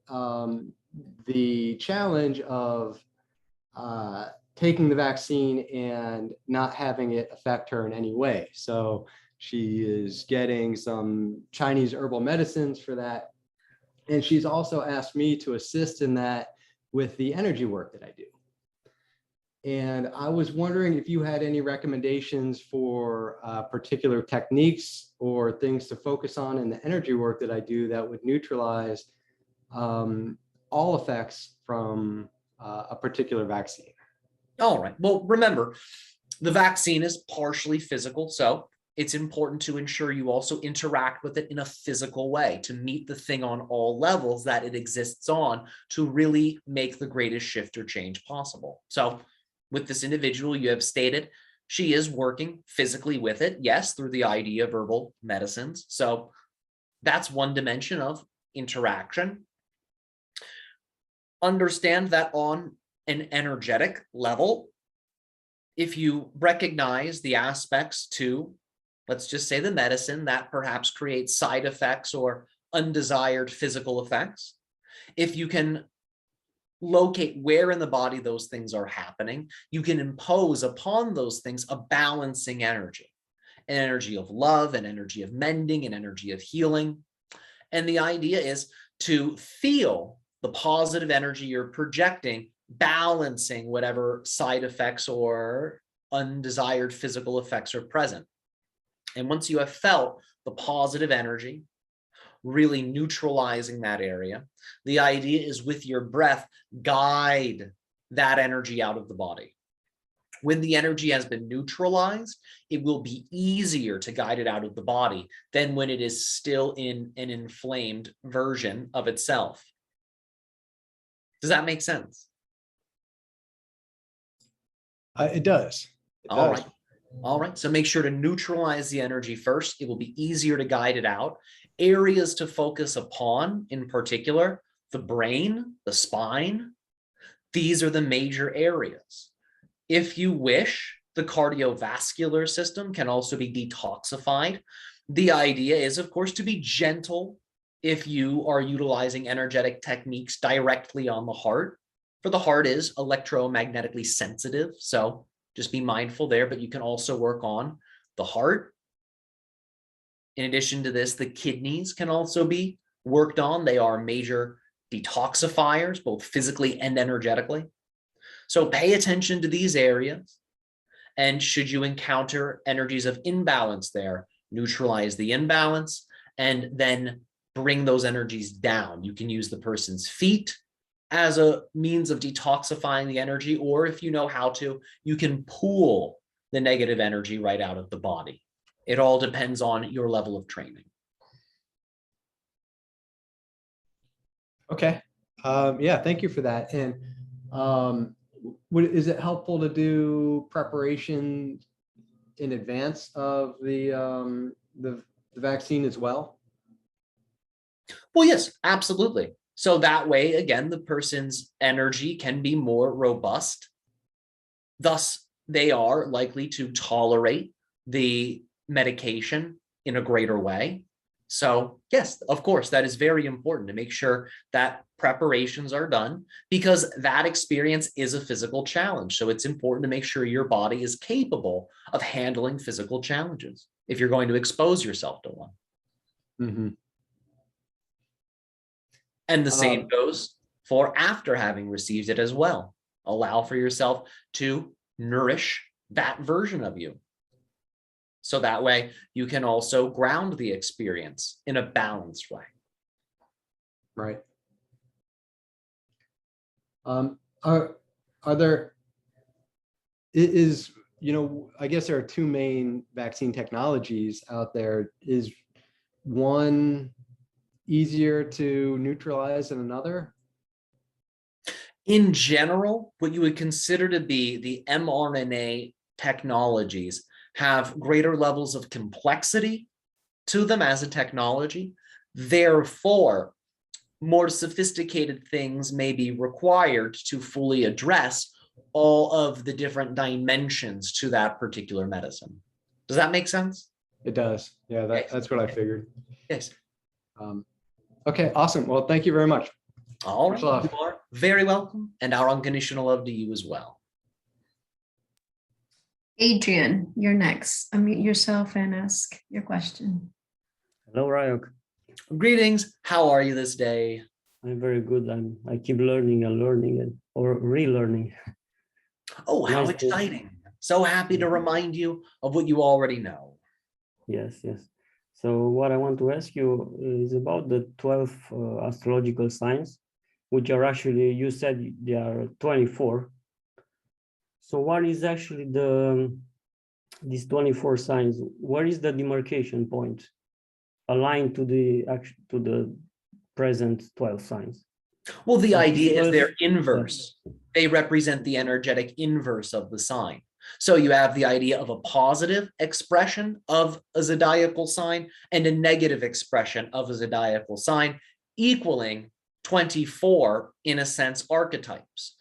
the challenge of taking the vaccine and not having it affect her in any way. So she is getting some Chinese herbal medicines for that. And she's also asked me to assist in that with the energy work that I do. And I was wondering if you had any recommendations for particular techniques or things to focus on in the energy work that I do that would neutralize all effects from a particular vaccine. All right. Well, remember, the vaccine is partially physical, so it's important to ensure you also interact with it in a physical way to meet the thing on all levels that it exists on to really make the greatest shift or change possible. So with this individual, you have stated she is working physically with it, yes, through the idea of herbal medicines. So that's one dimension of interaction. Understand that on an energetic level, if you recognize the aspects to, let's just say, the medicine that perhaps creates side effects or undesired physical effects, if you can locate where in the body those things are happening, you can impose upon those things a balancing energy. an energy of love, an energy of mending, an energy of healing. And the idea is to feel the positive energy you're projecting, balancing whatever side effects or undesired physical effects are present. And once you have felt the positive energy, really neutralizing that area, the idea is with your breath, guide that energy out of the body. When the energy has been neutralized, it will be easier to guide it out of the body than when it is still in an inflamed version of itself. Does that make sense? It does. It All does. right. All right. So make sure to neutralize the energy first. It will be easier to guide it out. Areas to focus upon, in particular, the brain, the spine. These are the major areas. If you wish, the cardiovascular system can also be detoxified. The idea is, of course, to be gentle if you are utilizing energetic techniques directly on the heart. For the heart is electromagnetically sensitive, so just be mindful there, but you can also work on the heart. In addition to this, the kidneys can also be worked on. They are major detoxifiers, both physically and energetically. So pay attention to these areas. And should you encounter energies of imbalance there, neutralize the imbalance and then bring those energies down. You can use the person's feet as a means of detoxifying the energy, or if you know how to, you can pull the negative energy right out of the body. It all depends on your level of training. Okay. Yeah, thank you for that. And is it helpful to do preparation in advance of the vaccine as well? Well, yes, absolutely. So that way, again, the person's energy can be more robust. Thus, they are likely to tolerate the medication in a greater way. So yes, of course, that is very important to make sure that preparations are done, because that experience is a physical challenge. So it's important to make sure your body is capable of handling physical challenges if you're going to expose yourself to one. Mm-hmm. And the same goes for after having received it as well. Allow for yourself to nourish that version of you. So that way you can also ground the experience in a balanced way. Right. Are there, I guess there are two main vaccine technologies out there. Is one easier to neutralize than another? In general, what you would consider to be the mRNA technologies have greater levels of complexity to them as a technology. Therefore, more sophisticated things may be required to fully address all of the different dimensions to that particular medicine. Does that make sense? It does. Yeah, that's what I figured. Yes. Okay, awesome. Well, thank you very much. All right. Much love. You are very welcome, and our unconditional love to you as well. Adrian, you're next. Unmute yourself and ask your question. Hello, Ryok. Greetings. How are you this day? I'm very good. I keep learning and learning or relearning. Oh, how Nice to- exciting. So happy to remind you of what you already know. Yes, yes. So what I want to ask you is about the 12 astrological signs, which are actually, you said they are 24. So what is actually these 24 signs? Where is the demarcation point aligned to the present 12 signs? Well, the So idea is 12 they're inverse. They represent the energetic inverse of the sign. So you have the idea of a positive expression of a zodiacal sign and a negative expression of a zodiacal sign, equaling 24, in a sense, archetypes.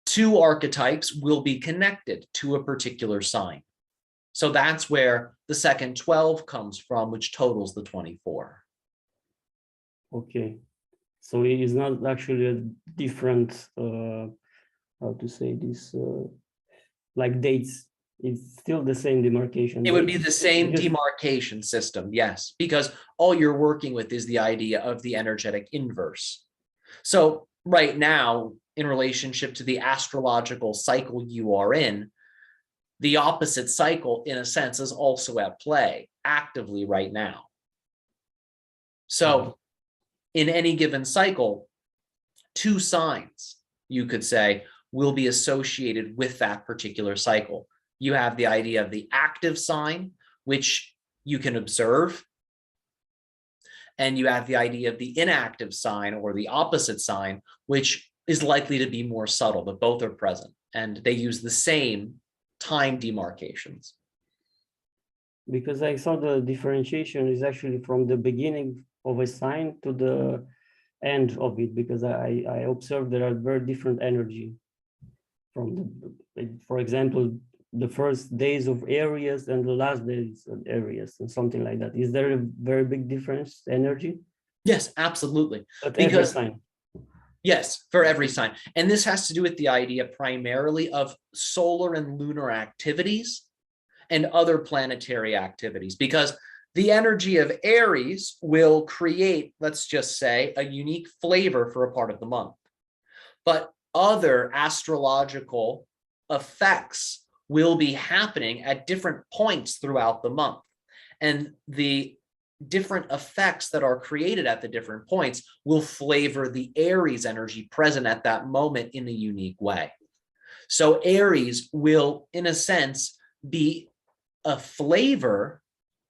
Two archetypes will be connected to a particular sign. So that's where the second 12 comes from, which totals the 24. Okay. So it is not actually a different, how to say this, like dates It's still the same demarcation. It would be the same Because- demarcation system, yes, because all you're working with is the idea of the energetic inverse. So right now, in relationship to the astrological cycle you are in, the opposite cycle, in a sense, is also at play actively right now. So in any given cycle, two signs, you could say, will be associated with that particular cycle. You have the idea of the active sign, which you can observe. And you have the idea of the inactive sign or the opposite sign, which is likely to be more subtle, but both are present. And they use the same time demarcations. Because I saw the differentiation is actually from the beginning of a sign to the end of it, because I observed there are very different energy from the, for example, the first days of Aries and the last days of Aries and something like that. Is there a very big difference energy? Yes, absolutely. But every Because sign. yes, for every sign. And this has to do with the idea primarily of solar and lunar activities and other planetary activities, because the energy of Aries will create, let's just say, a unique flavor for a part of the month. But other astrological effects will be happening at different points throughout the month. And the different effects that are created at the different points will flavor the Aries energy present at that moment in a unique way. So Aries will, in a sense, be a flavor,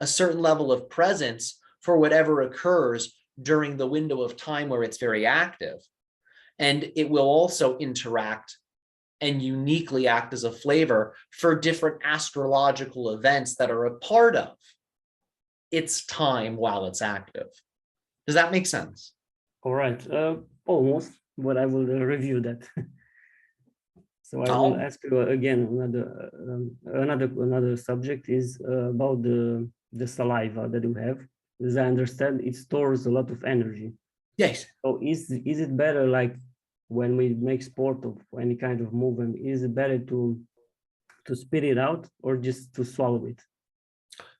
a certain level of presence for whatever occurs during the window of time where it's very active. And it will also interact and uniquely act as a flavor for different astrological events that are a part of its time while it's active. Does that make sense? All right, almost, but I will review that. So I will ask you again another subject is about the saliva that you have. As I understand, it stores a lot of energy. Yes. So is it better, like when we make sport of any kind of movement, is it better to spit it out or just to swallow it?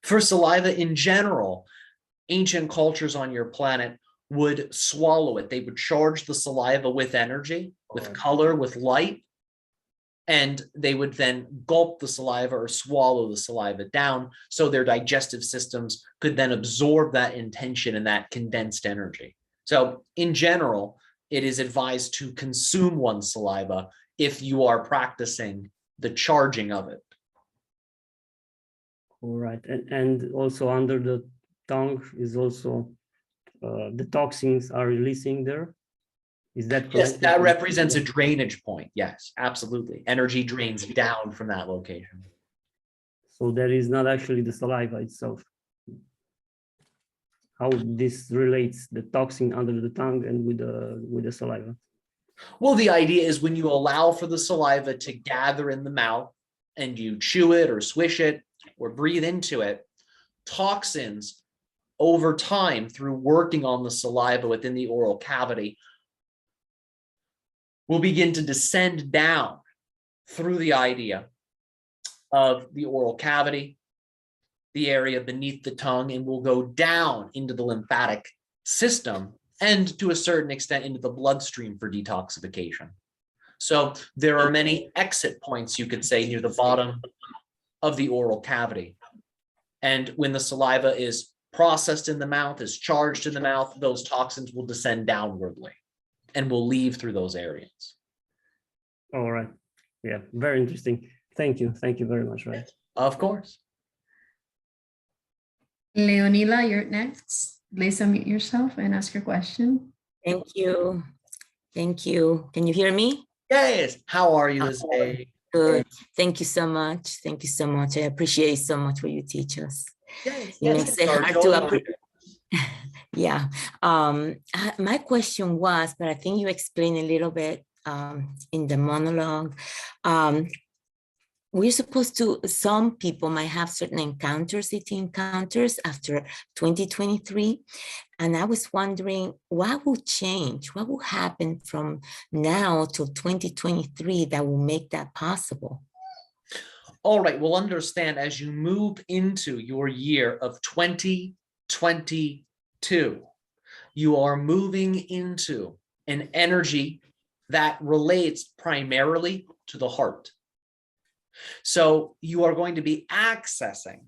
For saliva in general, ancient cultures on your planet would swallow it. They would charge the saliva with energy, with color, with light, and they would then gulp the saliva or swallow the saliva down so their digestive systems could then absorb that intention and that condensed energy. So in general, it is advised to consume one's saliva if you are practicing the charging of it. All right, and also under the tongue is also the toxins are releasing there. Is that correct? Yes, that represents a drainage point. Yes, absolutely. Energy drains down from that location. So there is not actually the saliva itself. How this relates, the toxin under the tongue and with the saliva? Well, the idea is when you allow for the saliva to gather in the mouth and you chew it or swish it or breathe into it, toxins over time through working on the saliva within the oral cavity will begin to descend down through the idea of the oral cavity, the area beneath the tongue, and will go down into the lymphatic system and to a certain extent into the bloodstream for detoxification. So there are many exit points, you could say, near the bottom of the oral cavity. And when the saliva is processed in the mouth, is charged in the mouth, those toxins will descend downwardly and will leave through those areas. All right. Yeah, very interesting. Thank you. Thank you very much, Ryan. Of course. Leonila, you're next. Please unmute yourself and ask your question. Thank you. Thank you. Can you hear me? Yes. How are you this day? Good. Thank you so much. Thank you so much. I appreciate so much what you teach us. Yes. It makes it hard to yeah. My question was, but I think you explained a little bit in the monologue. We're supposed to, some people might have certain encounters, city encounters after 2023. And I was wondering what will change? What will happen from now till 2023 that will make that possible? All right, well, understand as you move into your year of 2022, you are moving into an energy that relates primarily to the heart. So you are going to be accessing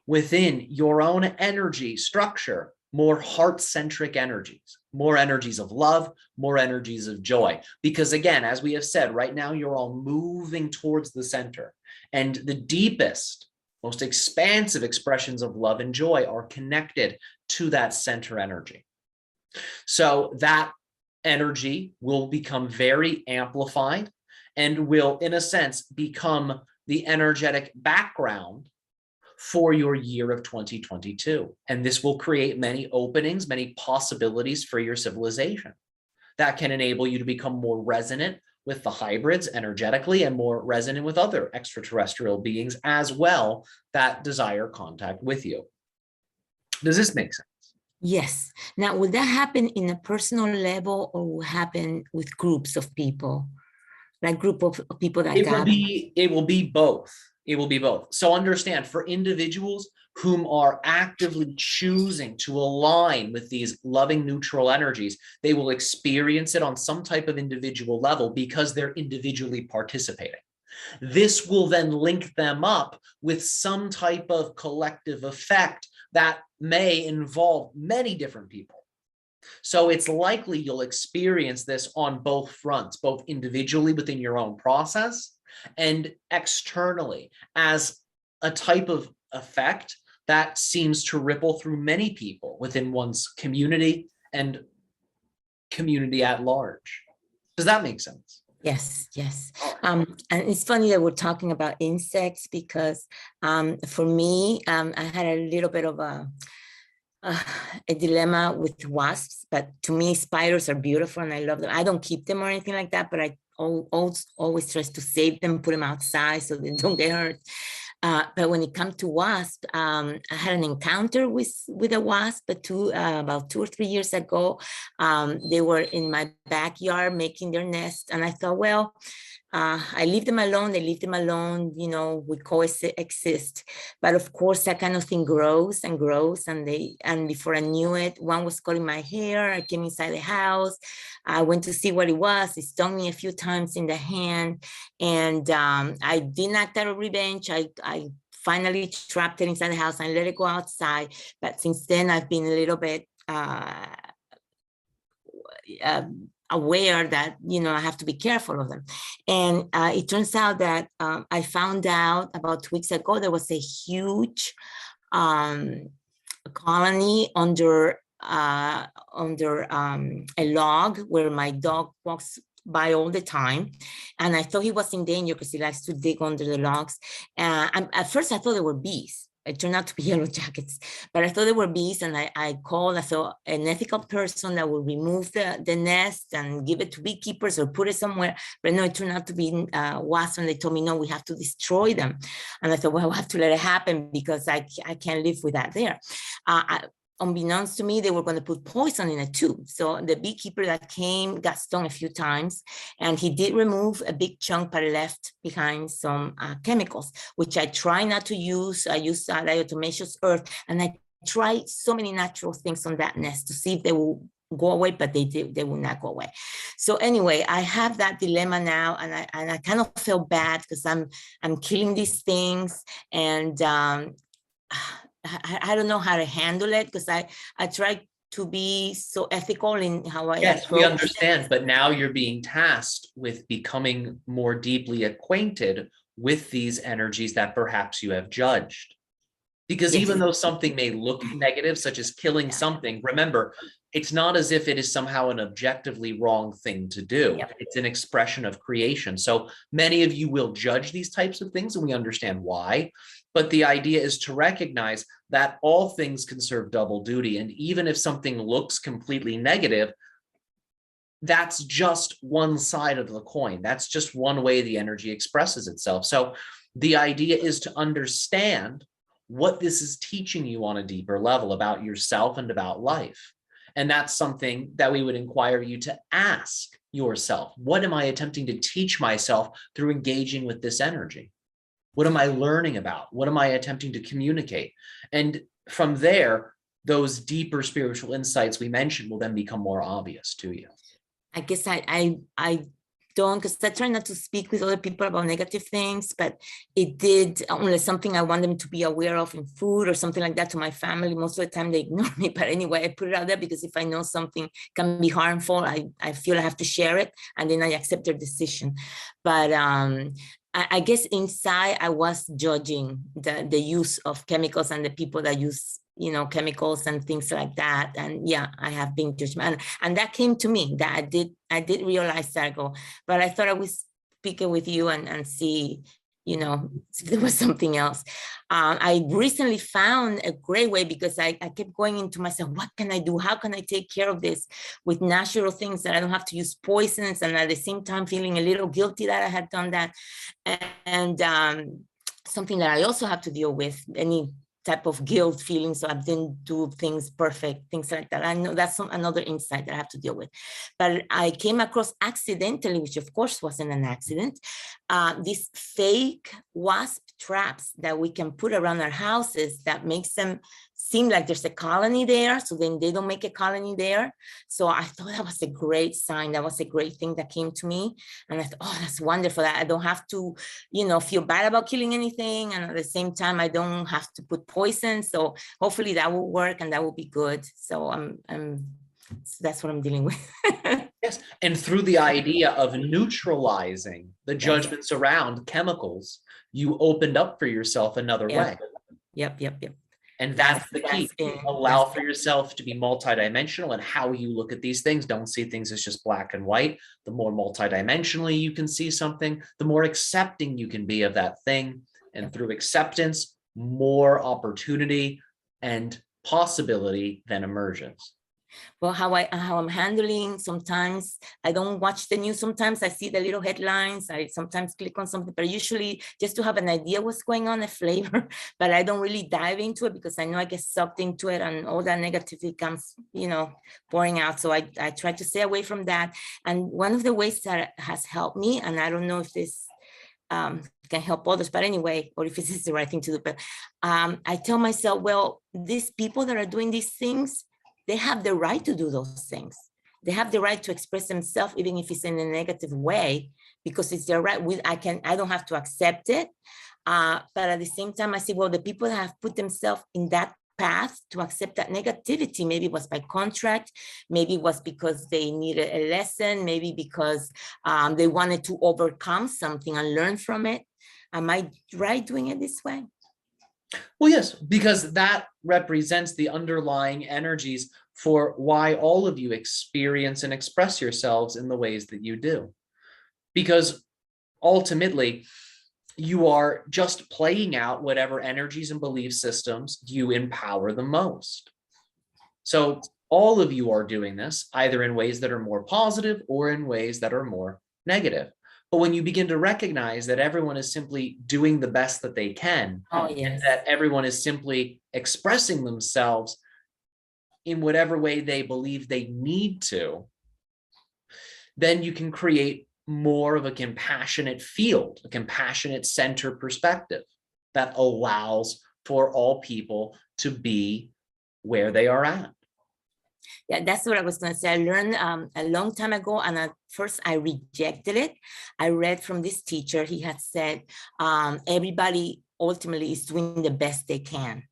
within your own energy structure more heart-centric energies, more energies of love, more energies of joy. Because again, as we have said, right now you're all moving towards the center, and the deepest, most expansive expressions of love and joy are connected to that center energy. So that energy will become very amplified and will, in a sense, become the energetic background for your year of 2022. And this will create many openings, many possibilities for your civilization that can enable you to become more resonant with the hybrids energetically and more resonant with other extraterrestrial beings as well that desire contact with you. Does this make sense? Yes. Now, will that happen in a personal level or will happen with groups of people? Like group of people that It will gather? be both. It will be both. So understand, for individuals whom are actively choosing to align with these loving neutral energies, they will experience it on some type of individual level because they're individually participating. This will then link them up with some type of collective effect that may involve many different people. So it's likely you'll experience this on both fronts, both individually within your own process and externally as a type of effect that seems to ripple through many people within one's community and community at large. Does that make sense? Yes, yes. And it's funny that we're talking about insects because for me, I had a little bit of a dilemma with wasps, but to me, spiders are beautiful and I love them. I don't keep them or anything like that, but I always try to save them, put them outside so they don't get hurt. But when it comes to wasp, I had an encounter with a wasp, but about 2 or 3 years ago, they were in my backyard making their nest, and I thought, well, I leave them alone, they leave them alone, you know, we coexist. But of course, that kind of thing grows and grows, and before I knew it, one was cutting my hair. I came inside the house. I went to see what it was. It stung me a few times in the hand, and I didn't act out of revenge. I finally trapped it inside the house and let it go outside. But since then, I've been a little bit aware that, you know, I have to be careful of them. And it turns out that I found out about 2 weeks ago, there was a huge colony under a log where my dog walks by all the time. And I thought he was in danger because he likes to dig under the logs. At first I thought they were bees. It turned out to be yellow jackets, but I thought they were bees, and I called. I thought an ethical person that would remove the nest and give it to beekeepers or put it somewhere. But no, it turned out to be wasps, and they told me, no, we have to destroy them. And I thought, well, I have to let it happen because I can't live with that there. Unbeknownst to me, they were going to put poison in a tube. So the beekeeper that came got stung a few times, and he did remove a big chunk, but left behind some chemicals, which I try not to use. I use diatomaceous earth, and I tried so many natural things on that nest to see if they will go away, but they will not go away. So anyway, I have that dilemma now, and I kind of feel bad because I'm killing these things, and I don't know how to handle it because I try to be so ethical in how I Yes, we approach understand, but now you're being tasked with becoming more deeply acquainted with these energies that perhaps you have judged. Because Yes. even though something may look negative, such as killing something, remember, it's not as if it is somehow an objectively wrong thing to do. Yep. It's an expression of creation. So many of you will judge these types of things, and we understand why. But the idea is to recognize that all things can serve double duty. And even if something looks completely negative, that's just one side of the coin. That's just one way the energy expresses itself. So the idea is to understand what this is teaching you on a deeper level about yourself and about life. And that's something that we would inquire you to ask yourself. What am I attempting to teach myself through engaging with this energy? What am I learning about? What am I attempting to communicate? And from there, those deeper spiritual insights we mentioned will then become more obvious to you. I guess I don't, because I try not to speak with other people about negative things, but it did, unless something I want them to be aware of in food or something like that to my family. Most of the time they ignore me, but anyway, I put it out there because if I know something can be harmful, I feel I have to share it, and then I accept their decision. But I guess inside I was judging the use of chemicals and the people that use, you know, chemicals and things like that. And yeah, I have been judgmental, and that came to me that I did realize that ago, but I thought I was speaking with you and see, you know, if there was something else. I recently found a great way, because I kept going into myself, what can I do? How can I take care of this with natural things that I don't have to use poisons, and at the same time feeling a little guilty that I had done that. And something that I also have to deal with, any type of guilt feeling, so I didn't do things perfect, things like that. I know that's another insight that I have to deal with. But I came across accidentally, which of course wasn't an accident, these fake wasp traps that we can put around our houses that makes them seem like there's a colony there, so then they don't make a colony there. So I thought that was a great sign. That was a great thing that came to me. And I thought, oh, that's wonderful. That I don't have to, you know, feel bad about killing anything. And at the same time, I don't have to put poison. So hopefully that will work and that will be good. So so that's what I'm dealing with. Yes, and through the idea of neutralizing the judgments around chemicals, you opened up for yourself another way. Yep. And that's the key. Allow for yourself to be multidimensional in how you look at these things. Don't see things as just black and white. The more multidimensionally you can see something, the more accepting you can be of that thing. And through acceptance, more opportunity and possibility then emerges. Well, how I'm handling, sometimes I don't watch the news. Sometimes I see the little headlines. I sometimes click on something, but usually just to have an idea what's going on, a flavor, but I don't really dive into it because I know I get sucked into it and all that negativity comes, you know, pouring out. So I try to stay away from that. And one of the ways that has helped me, and I don't know if this can help others, but anyway, or if this is the right thing to do, but I tell myself, well, these people that are doing these things, they have the right to do those things. They have the right to express themselves, even if it's in a negative way, because it's their right. I don't have to accept it. But at the same time, I say, well, the people that have put themselves in that path to accept that negativity, maybe it was by contract, maybe it was because they needed a lesson, maybe because they wanted to overcome something and learn from it. Am I right doing it this way? Well, yes, because that represents the underlying energies for why all of you experience and express yourselves in the ways that you do. Because ultimately, you are just playing out whatever energies and belief systems you empower the most. So all of you are doing this either in ways that are more positive or in ways that are more negative. But when you begin to recognize that everyone is simply doing the best that they can, and that everyone is simply expressing themselves in whatever way they believe they need to, then you can create more of a compassionate field, a compassionate center perspective that allows for all people to be where they are at. Yeah, that's what I was going to say. I learned a long time ago, and at first I rejected it. I read from this teacher. He had said, everybody ultimately is doing the best they can.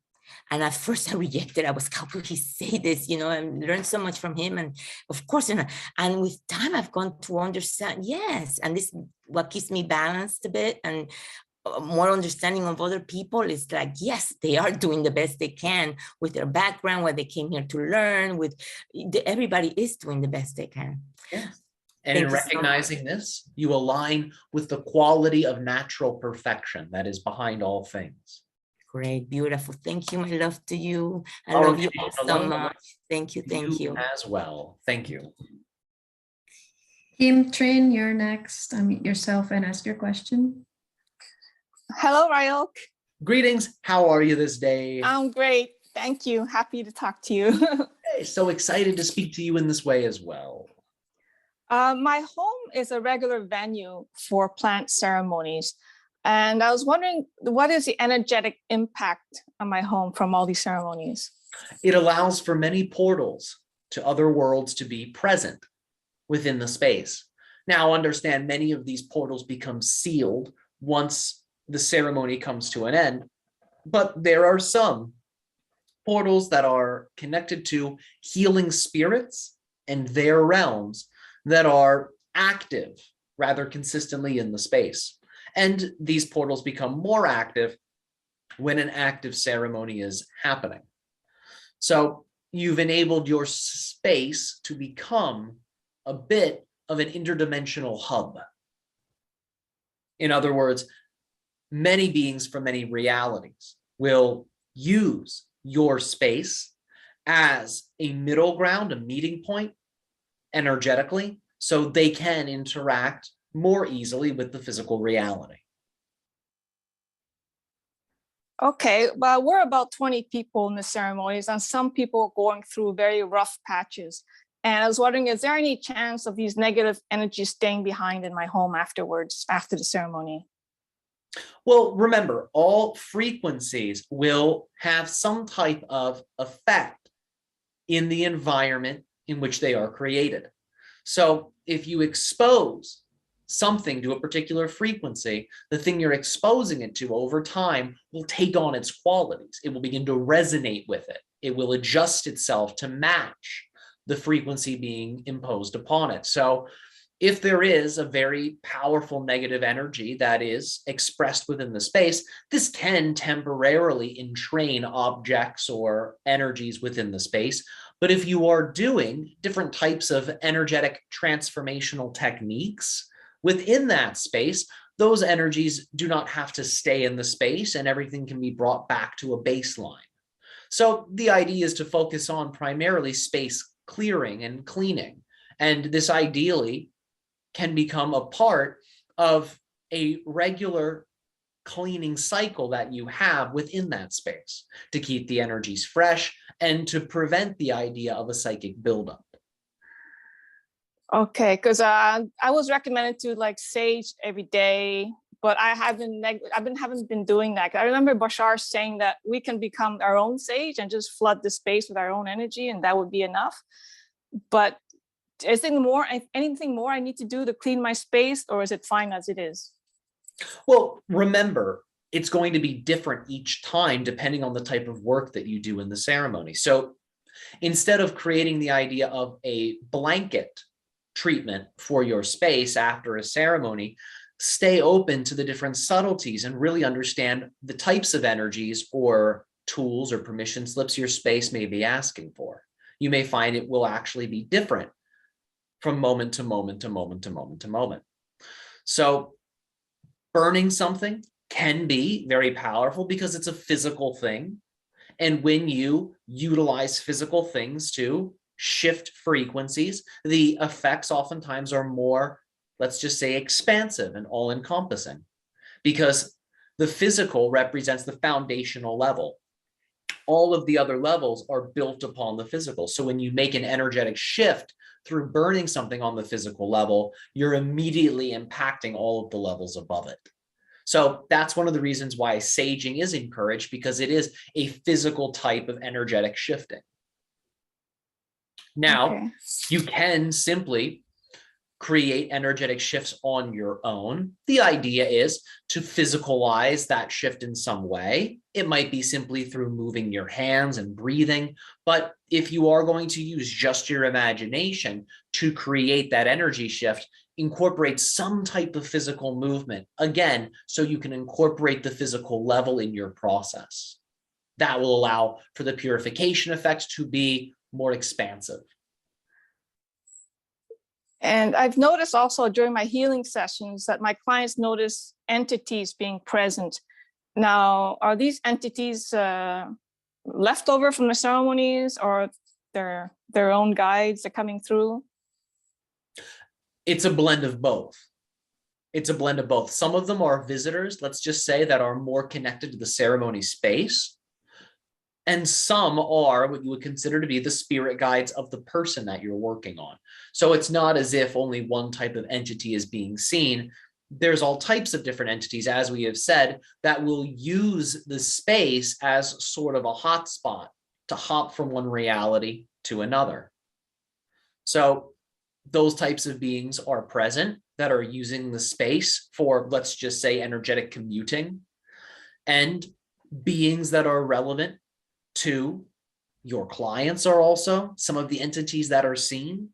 And at first I rejected. I was, how could he say this? You know, I learned so much from him. And of course, and with time I've gone to understand, yes. And this what keeps me balanced a bit and more understanding of other people is like, yes, they are doing the best they can with their background, what they came here to learn, everybody is doing the best they can. Yes. And in recognizing this, you align with the quality of natural perfection that is behind all things. Great, beautiful. Thank you, my love to you. I love you all so much. Thank you, thank you. As well. Thank you. Kim Trin, you're next. Unmute yourself and ask your question. Hello, Ryok. Greetings. How are you this day? I'm great. Thank you. Happy to talk to you. Hey, so excited to speak to you in this way as well. My home is a regular venue for plant ceremonies. And I was wondering, what is the energetic impact on my home from all these ceremonies? It allows for many portals to other worlds to be present within the space. Now, understand many of these portals become sealed once the ceremony comes to an end, but there are some portals that are connected to healing spirits and their realms that are active rather consistently in the space. And these portals become more active when an active ceremony is happening. So you've enabled your space to become a bit of an interdimensional hub. In other words, many beings from many realities will use your space as a middle ground, a meeting point energetically, so they can interact more easily with the physical reality. Okay, well, we're about 20 people in the ceremonies, and some people are going through very rough patches. And I was wondering, is there any chance of these negative energies staying behind in my home afterwards, after the ceremony? Well, remember, all frequencies will have some type of effect in the environment in which they are created. So if you expose something to a particular frequency, the thing you're exposing it to over time will take on its qualities. It will begin to resonate with it. It will adjust itself to match the frequency being imposed upon it. So if there is a very powerful negative energy that is expressed within the space, this can temporarily entrain objects or energies within the space. But if you are doing different types of energetic transformational techniques within that space, those energies do not have to stay in the space and everything can be brought back to a baseline. So the idea is to focus on primarily space clearing and cleaning. And this ideally can become a part of a regular cleaning cycle that you have within that space to keep the energies fresh and to prevent the idea of a psychic buildup. Okay, because I was recommended to like sage every day, but I haven't been doing that. I remember Bashar saying that we can become our own sage and just flood the space with our own energy, and that would be enough. But is there anything more I need to do to clean my space, or is it fine as it is? Well, remember, it's going to be different each time depending on the type of work that you do in the ceremony. So instead of creating the idea of a blanket treatment for your space after a ceremony, stay open to the different subtleties and really understand the types of energies or tools or permission slips your space may be asking for. You may find it will actually be different from moment to moment to moment to moment to moment. So burning something can be very powerful because it's a physical thing. And when you utilize physical things to shift frequencies, the effects oftentimes are more, let's just say, expansive and all-encompassing, because the physical represents the foundational level. All of the other levels are built upon the physical. So when you make an energetic shift through burning something on the physical level, you're immediately impacting all of the levels above it. So that's one of the reasons why saging is encouraged, because it is a physical type of energetic shifting. Now, you can simply create energetic shifts on your own. The idea is to physicalize that shift in some way. It might be simply through moving your hands and breathing, but if you are going to use just your imagination to create that energy shift, incorporate some type of physical movement, again, so you can incorporate the physical level in your process. That will allow for the purification effects to be more expansive. And I've noticed also during my healing sessions that my clients notice entities being present. Now, are these entities left over from the ceremonies, or their own guides are coming through? It's a blend of both. It's a blend of both. Some of them are visitors, let's just say, that are more connected to the ceremony space. And some are what you would consider to be the spirit guides of the person that you're working on. So it's not as if only one type of entity is being seen. there's all types of different entities, as we have said, that will use the space as sort of a hotspot to hop from one reality to another. So those types of beings are present that are using the space for, let's just say, energetic commuting, and beings that are relevant to your clients are also some of the entities that are seen.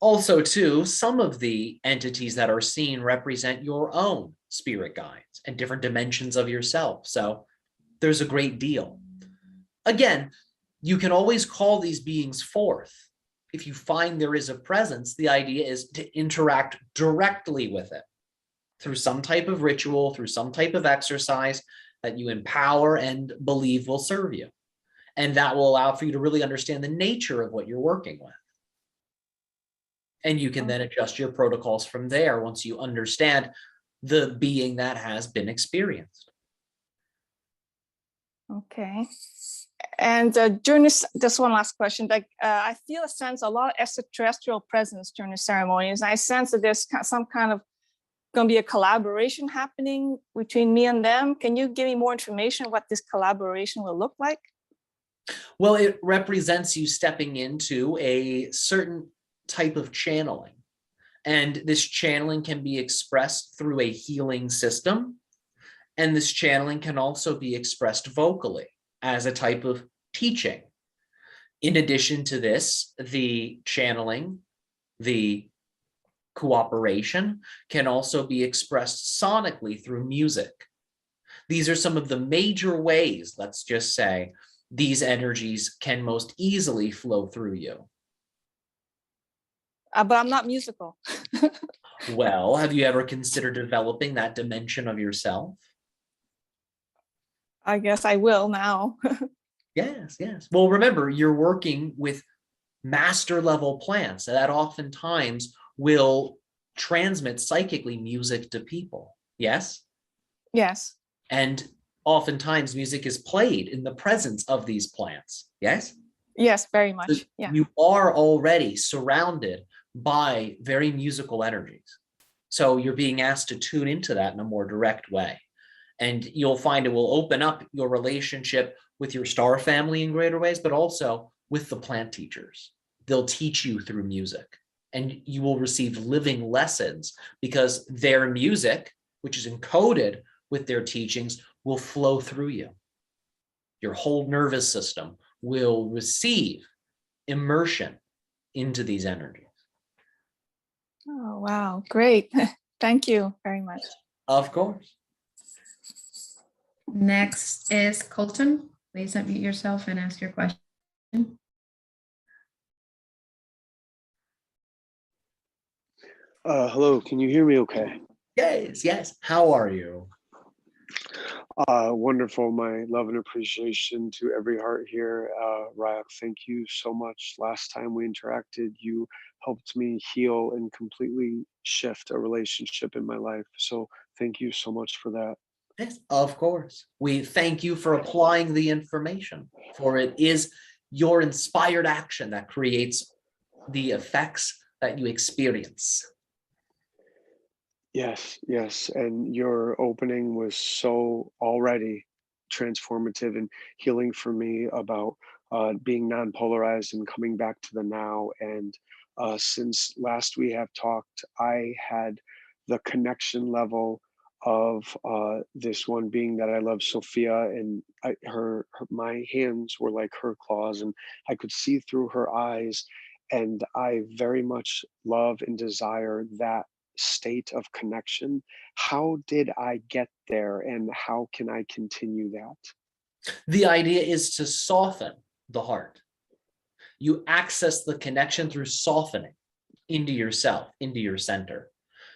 Also, too, some of the entities that are seen represent your own spirit guides and different dimensions of yourself. So there's a great deal. Again, you can always call these beings forth. If you find there is a presence, the idea is to interact directly with it through some type of ritual, through some type of exercise that you empower and believe will serve you. And that will allow for you to really understand the nature of what you're working with. And you can then adjust your protocols from there once you understand the being that has been experienced. Okay. And during this, just one last question, like I feel a sense, a lot of extraterrestrial presence during the ceremonies. I sense that there's some kind of going to be a collaboration happening between me and them. Can you give me more information on what this collaboration will look like? Well, it represents you stepping into a certain type of channeling. And this channeling can be expressed through a healing system. And this channeling can also be expressed vocally as a type of teaching. In addition to this, the channeling, the cooperation can also be expressed sonically through music. These are some of the major ways, let's just say, these energies can most easily flow through you. But I'm not musical. Well, have you ever considered developing that dimension of yourself? I guess I will now. Yes, yes. Well, remember, you're working with master level plants that oftentimes will transmit psychically music to people. Yes? Yes. And oftentimes music is played in the presence of these plants. Yes? Yes, very much. So Yeah. you are already surrounded by very musical energies. So you're being asked to tune into that in a more direct way. And you'll find it will open up your relationship with your star family in greater ways, but also with the plant teachers. They'll teach you through music, and you will receive living lessons because their music, which is encoded with their teachings, will flow through you. Your whole nervous system will receive immersion into these energies. Oh, wow. Great. Thank you very much. Of course. Next is Colton. Please unmute yourself and ask your question. Hello, can you hear me okay? Yes, yes. How are you? Wonderful. My love and appreciation to every heart here. Ryok, thank you so much. Last time we interacted, you helped me heal and completely shift a relationship in my life. So thank you so much for that. Yes, of course. We thank you for applying the information, for it is your inspired action that creates the effects that you experience. Yes, yes. And your opening was so already transformative and healing for me about being non-polarized and coming back to the now. And since last we have talked, I had the connection level of this one being that I love, Sophia, and my hands were like her claws, and I could see through her eyes. And I very much love and desire that state of connection. How did I get there, and how can I continue that? The idea is to soften the heart. You access the connection through softening into yourself, into your center.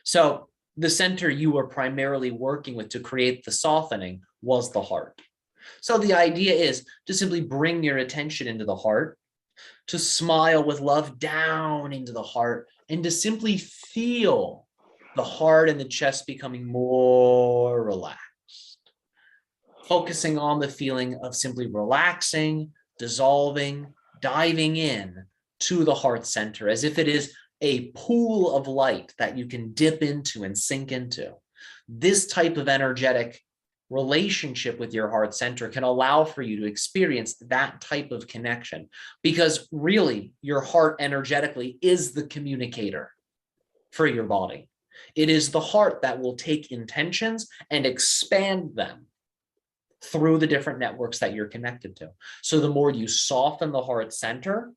So the center you were primarily working with to create the softening was the heart. So the idea is to simply bring your attention into the heart, to smile with love down into the heart, and to simply feel the heart and the chest becoming more relaxed. Focusing on the feeling of simply relaxing, dissolving, diving in to the heart center, as if it is a pool of light that you can dip into and sink into. This type of energetic relationship with your heart center can allow for you to experience that type of connection, because really your heart energetically is the communicator for your body. It is the heart that will take intentions and expand them through the different networks that you're connected to. So the more you soften the heart center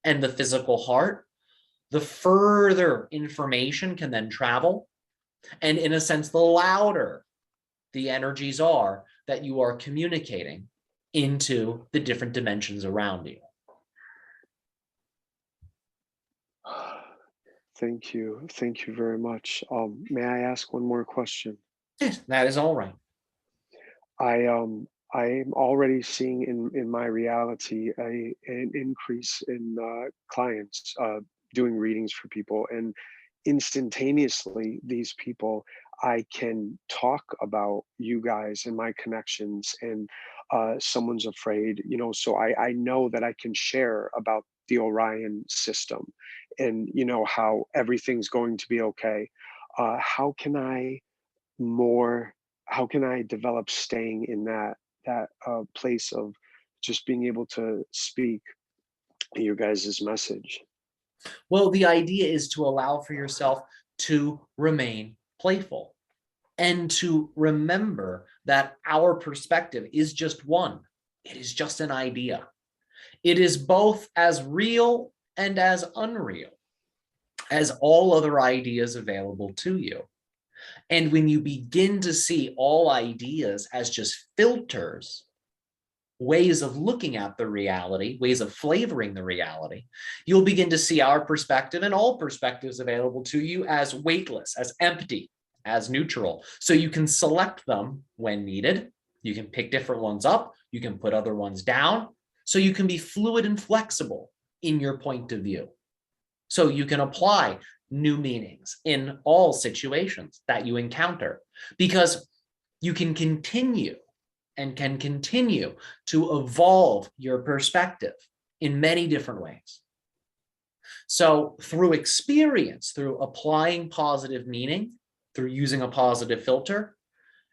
and the physical heart, the further information can then travel. And in a sense, the louder the energies are that you are communicating into the different dimensions around you. Thank you. Thank you very much. May I ask one more question? Yes, that is all right. I'm already seeing in my reality an increase in clients doing readings for people, and instantaneously these people, I can talk about you guys and my connections, and someone's afraid, you know, so I know that I can share about the Orion system, and you know how everything's going to be okay. How can I more how can I develop staying in that place of just being able to speak your guys' message? Well, the idea is to allow for yourself to remain playful and to remember that our perspective is just one. It is just an idea. It is both as real and as unreal as all other ideas available to you. And when you begin to see all ideas as just filters, ways of looking at the reality, ways of flavoring the reality, you'll begin to see our perspective and all perspectives available to you as weightless, as empty, as neutral. So you can select them when needed. You can pick different ones up. You can put other ones down. So you can be fluid and flexible in your point of view. So you can apply new meanings in all situations that you encounter, because you can continue to evolve your perspective in many different ways. So through experience, through applying positive meaning, through using a positive filter,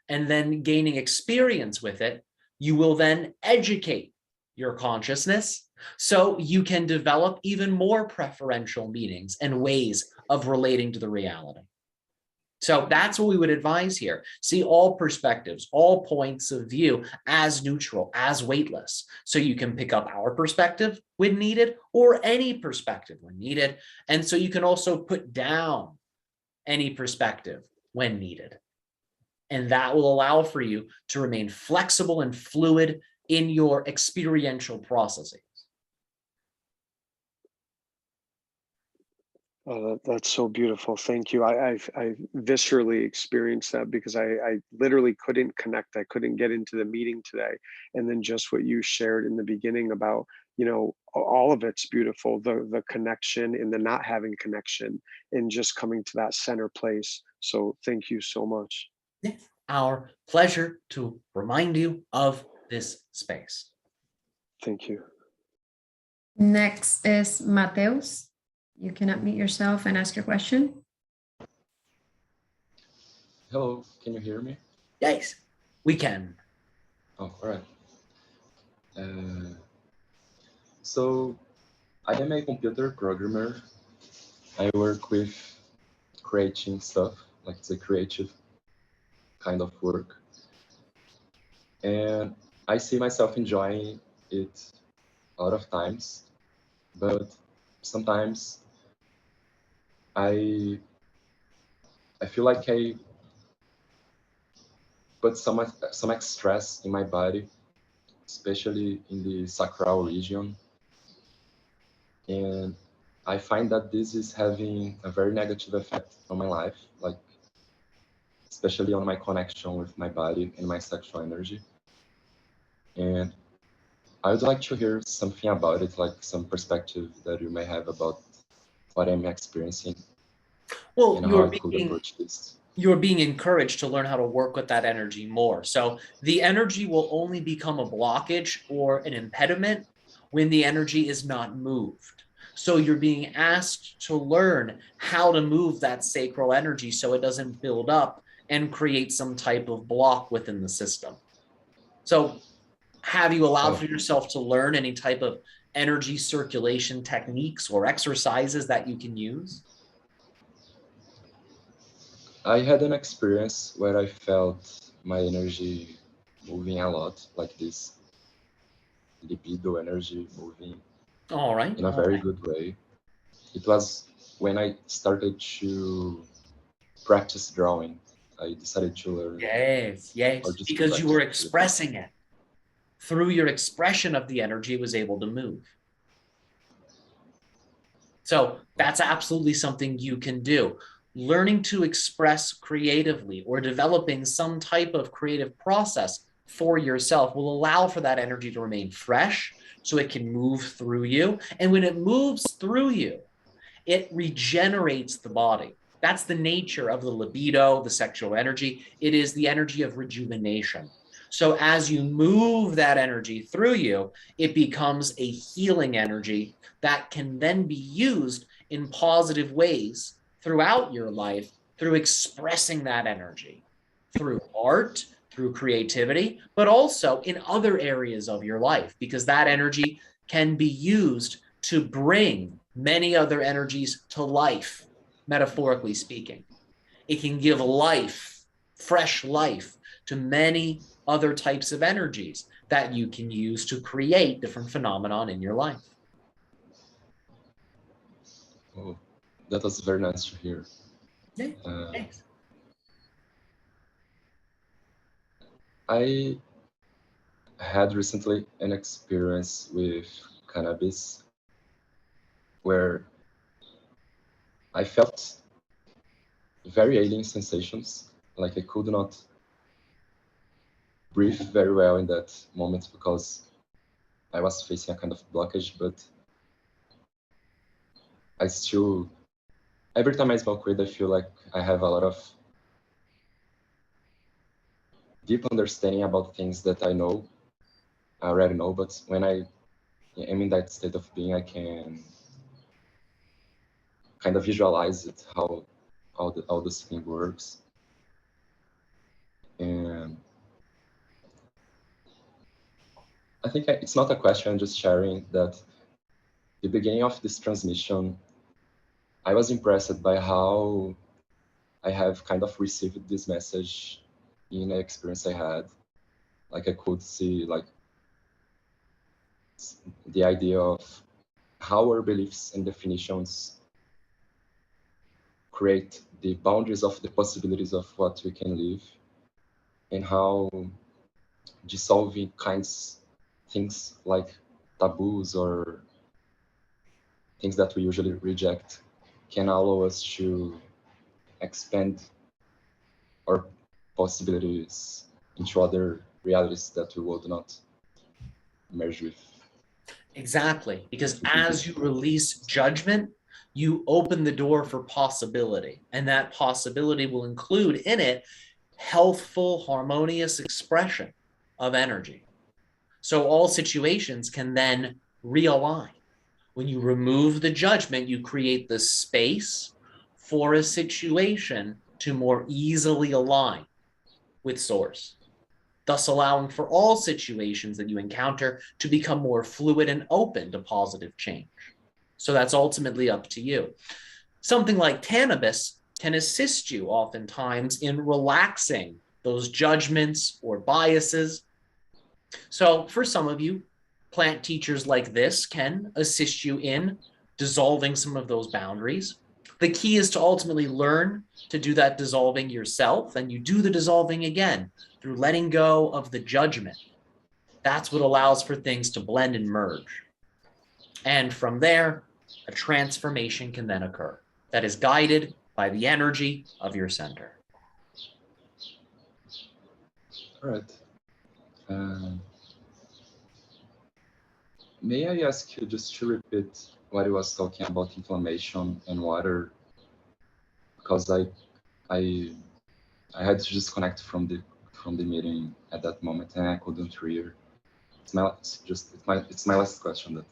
and then gaining experience with it, you will then educate your consciousness so you can develop even more preferential meanings and ways of relating to the reality. So that's what we would advise here. See all perspectives, all points of view as neutral, as weightless. So you can pick up our perspective when needed, or any perspective when needed. And so you can also put down any perspective when needed. And that will allow for you to remain flexible and fluid in your experiential processes. Oh, that's so beautiful. Thank you. I viscerally experienced that, because I literally couldn't connect. I couldn't get into the meeting today. And then just what you shared in the beginning about, you know, all of it's beautiful, the connection and the not having connection, and just coming to that center place. So thank you so much. It's our pleasure to remind you of this space. Thank you. Next is Mateus. You can unmute yourself and ask your question. Hello, can you hear me? Yes, we can. Oh, all right. So I am a computer programmer. I work with creating stuff, like it's a creative kind of work. And I see myself enjoying it a lot of times, but sometimes I feel like I put so much stress in my body, especially in the sacral region. And I find that this is having a very negative effect on my life, like especially on my connection with my body and my sexual energy. And I would like to hear something about it, like some perspective that you may have about what I'm experiencing. Well, and how I could approach this. You're being encouraged to learn how to work with that energy more. So the energy will only become a blockage or an impediment when the energy is not moved. So you're being asked to learn how to move that sacral energy so it doesn't build up and create some type of block within the system. So have you allowed for yourself to learn any type of energy circulation techniques or exercises that you can use? I had an experience where I felt my energy moving a lot, like this libido energy moving All right. in a very good way. It was when I started to practice drawing. I decided to learn. Yes, yes, or just because you were practice with it. expressing it. Through your expression of the energy, it was able to move. So that's absolutely something you can do. Learning to express creatively or developing some type of creative process for yourself will allow for that energy to remain fresh so it can move through you. And when it moves through you, it regenerates the body. That's the nature of the libido, the sexual energy. It is the energy of rejuvenation. So as you move that energy through you, it becomes a healing energy that can then be used in positive ways throughout your life through expressing that energy, through art, through creativity, but also in other areas of your life, because that energy can be used to bring many other energies to life, metaphorically speaking. It can give life, fresh life, to many other types of energies that you can use to create different phenomenon in your life. Oh, that was very nice to hear. Yeah, thanks. I had recently an experience with cannabis where I felt very alien sensations, like I could not breathe very well in that moment because I was facing a kind of blockage, but I still, every time I smoke weed, I feel like I have a lot of deep understanding about things that I already know, but when I am in that state of being, I can kind of visualize it, how this thing works. And I think it's not a question, I'm just sharing that the beginning of this transmission, I was impressed by how I have kind of received this message in an experience I had. Like I could see like the idea of how our beliefs and definitions create the boundaries of the possibilities of what we can live, and how dissolving things like taboos or things that we usually reject can allow us to expand our possibilities into other realities that we would not merge with. Exactly, because as you release judgment, you open the door for possibility, and that possibility will include in it healthful, harmonious expression of energy. So all situations can then realign. When you remove the judgment, you create the space for a situation to more easily align with source, thus allowing for all situations that you encounter to become more fluid and open to positive change. So that's ultimately up to you. Something like cannabis can assist you oftentimes in relaxing those judgments or biases. So for some of you, plant teachers like this can assist you in dissolving some of those boundaries. The key is to ultimately learn to do that dissolving yourself, and you do the dissolving again through letting go of the judgment. That's what allows for things to blend and merge. And from there, a transformation can then occur that is guided by the energy of your center. All right. May I ask you just to repeat what you was talking about inflammation and water? Because I had to disconnect from the meeting at that moment, and I couldn't hear. It's my last question.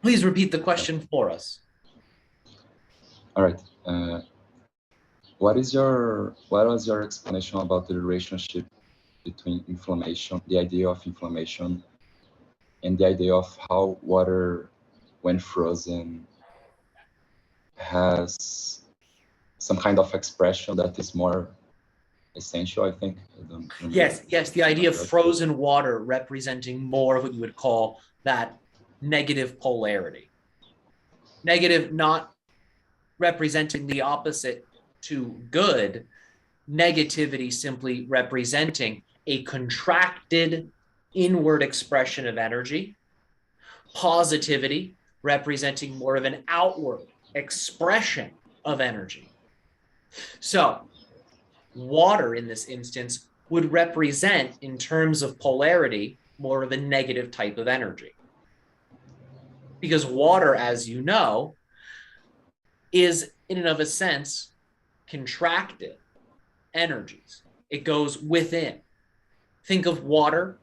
Please repeat the question for us. All right. What was your explanation about the relationship between inflammation, the idea of inflammation, and the idea of how water, when frozen, has some kind of expression that is more essential, I think. I don't remember. Yes, the idea of frozen water representing more of what you would call that negative polarity. Negative not representing the opposite to good, negativity simply representing a contracted inward expression of energy, positivity representing more of an outward expression of energy. So water in this instance would represent, in terms of polarity, more of a negative type of energy. Because water, as you know, is in and of a sense contracted energies. It goes within. Think of water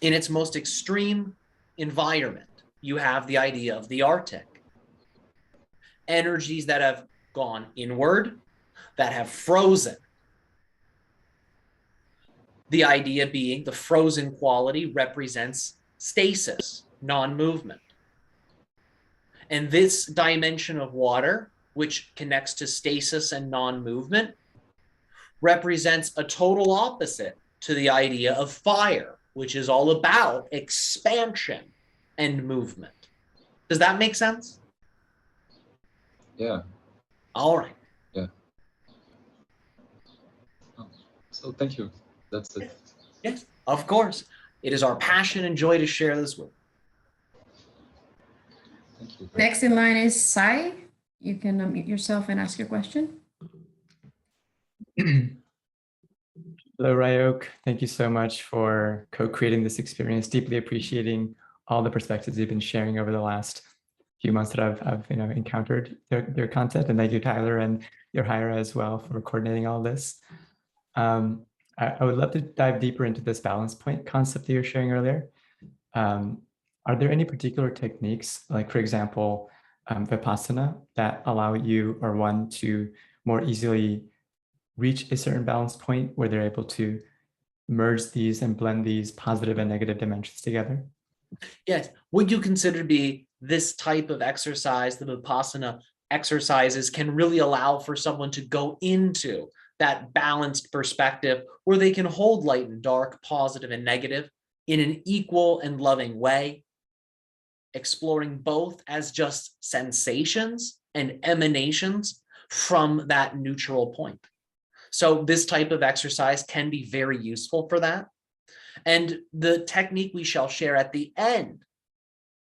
in its most extreme environment. You have the idea of the Arctic. Energies that have gone inward, that have frozen. The idea being the frozen quality represents stasis, non-movement. And this dimension of water, which connects to stasis and non-movement, represents a total opposite to the idea of fire, which is all about expansion and movement. Does that make sense? Yeah. All right. Yeah. So thank you. That's it. Yes, of course. It is our passion and joy to share this with. Thank you. Next in line is Sai. You can unmute yourself and ask your question. Hello, Ryok. Thank you so much for co-creating this experience. Deeply appreciating all the perspectives you've been sharing over the last few months that I've encountered your content. And thank you, Tyler, and your hire as well for coordinating all this. I would love to dive deeper into this balance point concept that you were sharing earlier. Are there any particular techniques, like for example, Vipassana, that allow you or one to more easily reach a certain balance point where they're able to merge these and blend these positive and negative dimensions together? Yes. Would you consider to be this type of exercise, the Vipassana exercises, can really allow for someone to go into that balanced perspective where they can hold light and dark, positive and negative in an equal and loving way, exploring both as just sensations and emanations from that neutral point. So this type of exercise can be very useful for that. And the technique we shall share at the end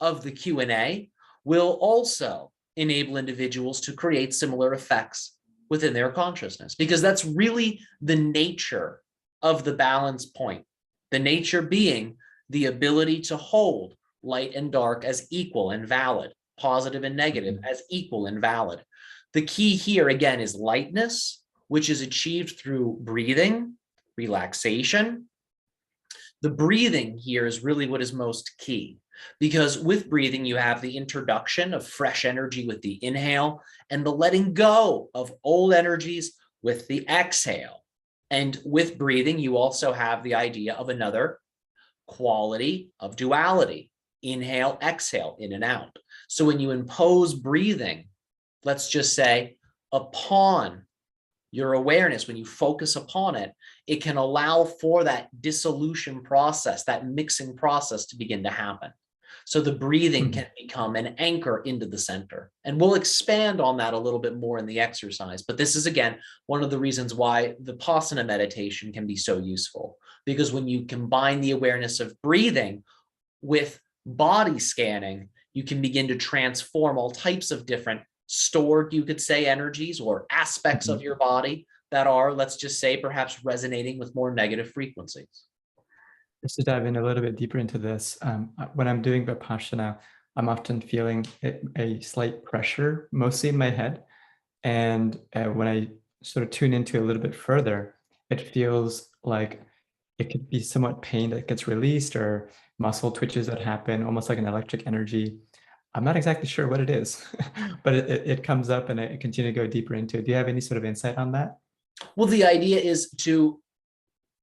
of the Q&A will also enable individuals to create similar effects within their consciousness, because that's really the nature of the balance point. The nature being the ability to hold light and dark as equal and valid, positive and negative as equal and valid. The key here again is lightness, which is achieved through breathing, relaxation. The breathing here is really what is most key, because with breathing, you have the introduction of fresh energy with the inhale and the letting go of old energies with the exhale. And with breathing, you also have the idea of another quality of duality, inhale, exhale, in and out. So when you impose breathing, let's just say upon your awareness, when you focus upon it, it can allow for that dissolution process, that mixing process to begin to happen. So the breathing can become an anchor into the center. And we'll expand on that a little bit more in the exercise. But this is, again, one of the reasons why Vipassana meditation can be so useful. Because when you combine the awareness of breathing with body scanning, you can begin to transform all types of different stored, you could say, energies or aspects of your body that are, let's just say, perhaps resonating with more negative frequencies. Just to dive in a little bit deeper into this, when I'm doing Vipassana, I'm often feeling a slight pressure, mostly in my head. And when I sort of tune into a little bit further, it feels like it could be somewhat pain that gets released or muscle twitches that happen, almost like an electric energy. I'm not exactly sure what it is, but it comes up and I continue to go deeper into it. Do you have any sort of insight on that? Well, the idea is to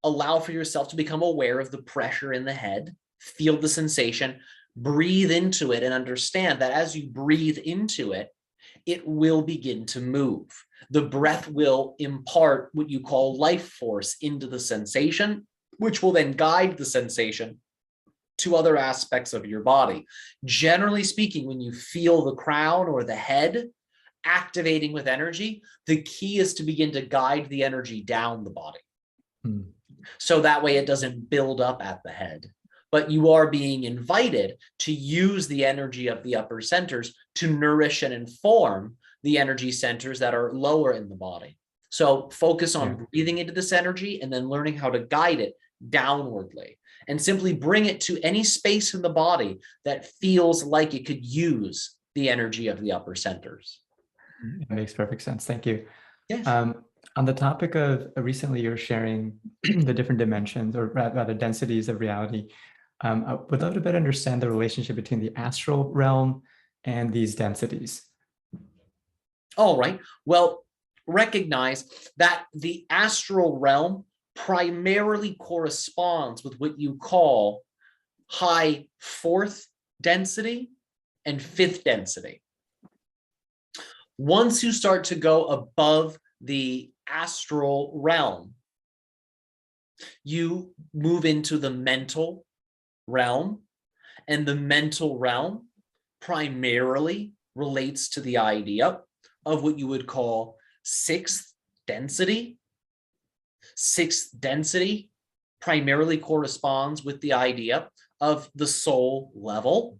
allow for yourself to become aware of the pressure in the head, feel the sensation, breathe into it, and understand that as you breathe into it, it will begin to move. The breath will impart what you call life force into the sensation, which will then guide the sensation to other aspects of your body. Generally speaking, when you feel the crown or the head activating with energy, the key is to begin to guide the energy down the body. So that way it doesn't build up at the head, but you are being invited to use the energy of the upper centers to nourish and inform the energy centers that are lower in the body. So focus on breathing into this energy and then learning how to guide it downwardly, and simply bring it to any space in the body that feels like it could use the energy of the upper centers. It makes perfect sense. Thank you. Yes. On the topic of recently you're sharing the different dimensions, or rather densities of reality, I would love to better understand the relationship between the astral realm and these densities. All right. Well, recognize that the astral realm primarily corresponds with what you call high fourth density and fifth density. Once you start to go above the astral realm, you move into the mental realm, and the mental realm primarily relates to the idea of what you would call sixth density. Sixth density primarily corresponds with the idea of the soul level.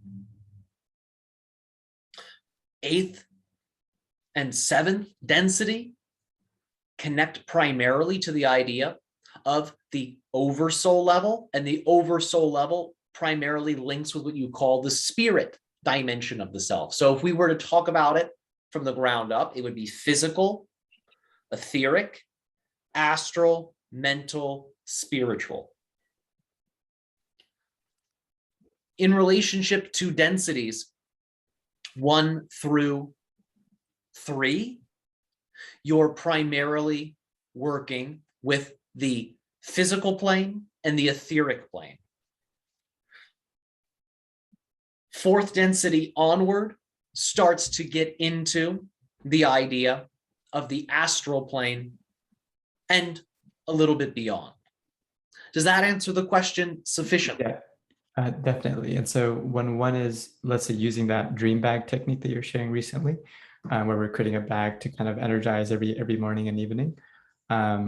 Eighth and seventh density connect primarily to the idea of the oversoul level, and the oversoul level primarily links with what you call the spirit dimension of the self. So if we were to talk about it from the ground up, it would be physical, etheric, astral, mental, spiritual. In relationship to densities 1 through 3, you're primarily working with the physical plane and the etheric plane. 4th density onward starts to get into the idea of the astral plane and a little bit beyond. Does that answer the question sufficiently? Yeah, definitely. And so when one is, let's say, using that dream bag technique that you're sharing recently, where we're creating a bag to kind of energize every morning and evening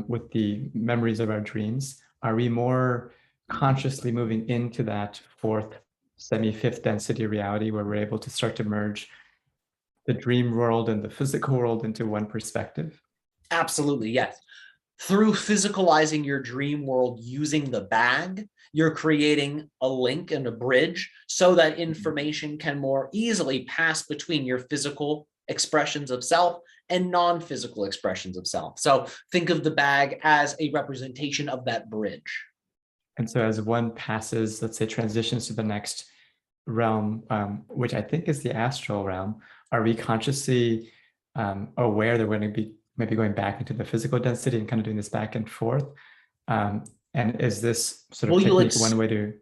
with the memories of our dreams, are we more consciously moving into that 4th, semi-5th density reality where we're able to start to merge the dream world and the physical world into one perspective? Absolutely, yes. Through physicalizing your dream world using the bag, you're creating a link and a bridge so that information can more easily pass between your physical expressions of self and non-physical expressions of self. So think of the bag as a representation of that bridge. And so as one passes, let's say, transitions to the next realm, which I think is the astral realm, are we consciously aware that we're going to be maybe going back into the physical density and kind of doing this back and forth? And is this sort of technique one way to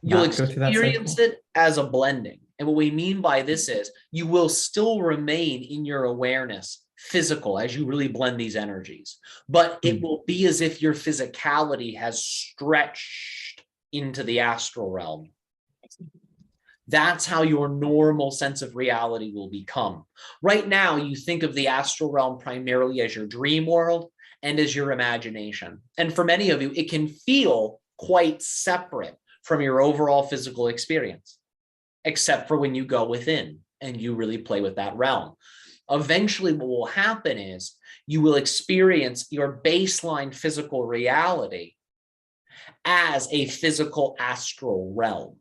you'll not go through that experience cycle? it as a blending. And what we mean by this is you will still remain in your awareness physical as you really blend these energies, but it will be as if your physicality has stretched into the astral realm. That's how your normal sense of reality will become. Right now, you think of the astral realm primarily as your dream world and as your imagination. And for many of you, it can feel quite separate from your overall physical experience, except for when you go within and you really play with that realm. Eventually, what will happen is you will experience your baseline physical reality as a physical astral realm.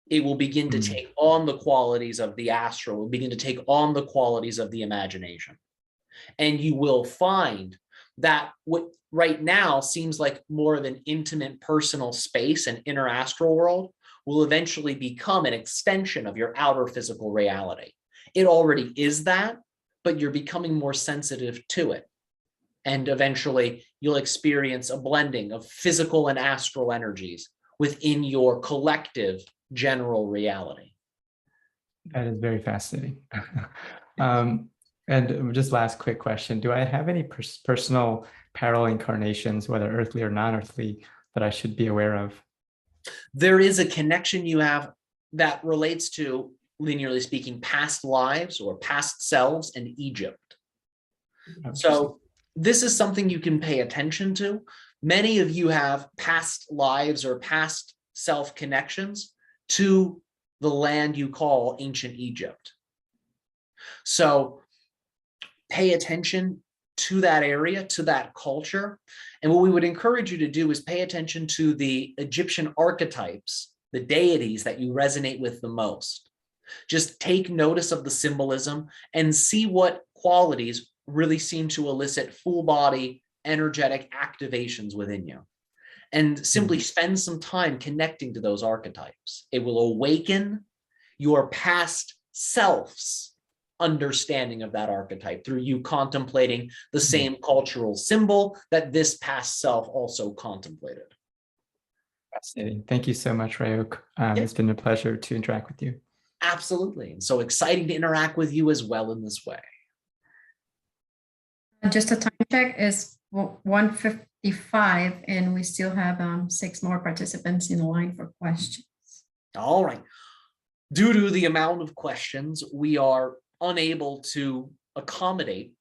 It will begin to take on the qualities of the astral, will begin to take on the qualities of the imagination. And you will find that what right now seems like more of an intimate personal space and inner astral world will eventually become an extension of your outer physical reality. It already is that, but you're becoming more sensitive to it. And eventually you'll experience a blending of physical and astral energies within your collective general reality. That is very fascinating. And just last quick question. Do I have any personal parallel incarnations, whether earthly or non-earthly, that I should be aware of? There is a connection you have that relates to, linearly speaking, past lives or past selves and Egypt. So this is something you can pay attention to. Many of you have past lives or past self connections to the land you call ancient Egypt. So pay attention to that area, to that culture. And what we would encourage you to do is pay attention to the Egyptian archetypes, the deities that you resonate with the most. Just take notice of the symbolism and see what qualities really seem to elicit full body energetic activations within you. And simply spend some time connecting to those archetypes. It will awaken your past self's understanding of that archetype through you contemplating the same cultural symbol that this past self also contemplated. Fascinating. Thank you so much, Ryok. It's been a pleasure to interact with you. Absolutely. And so exciting to interact with you as well in this way. Just a time check is 1:55, and we still have 6 more participants in line for questions. All right. Due to the amount of questions, we are unable to accommodate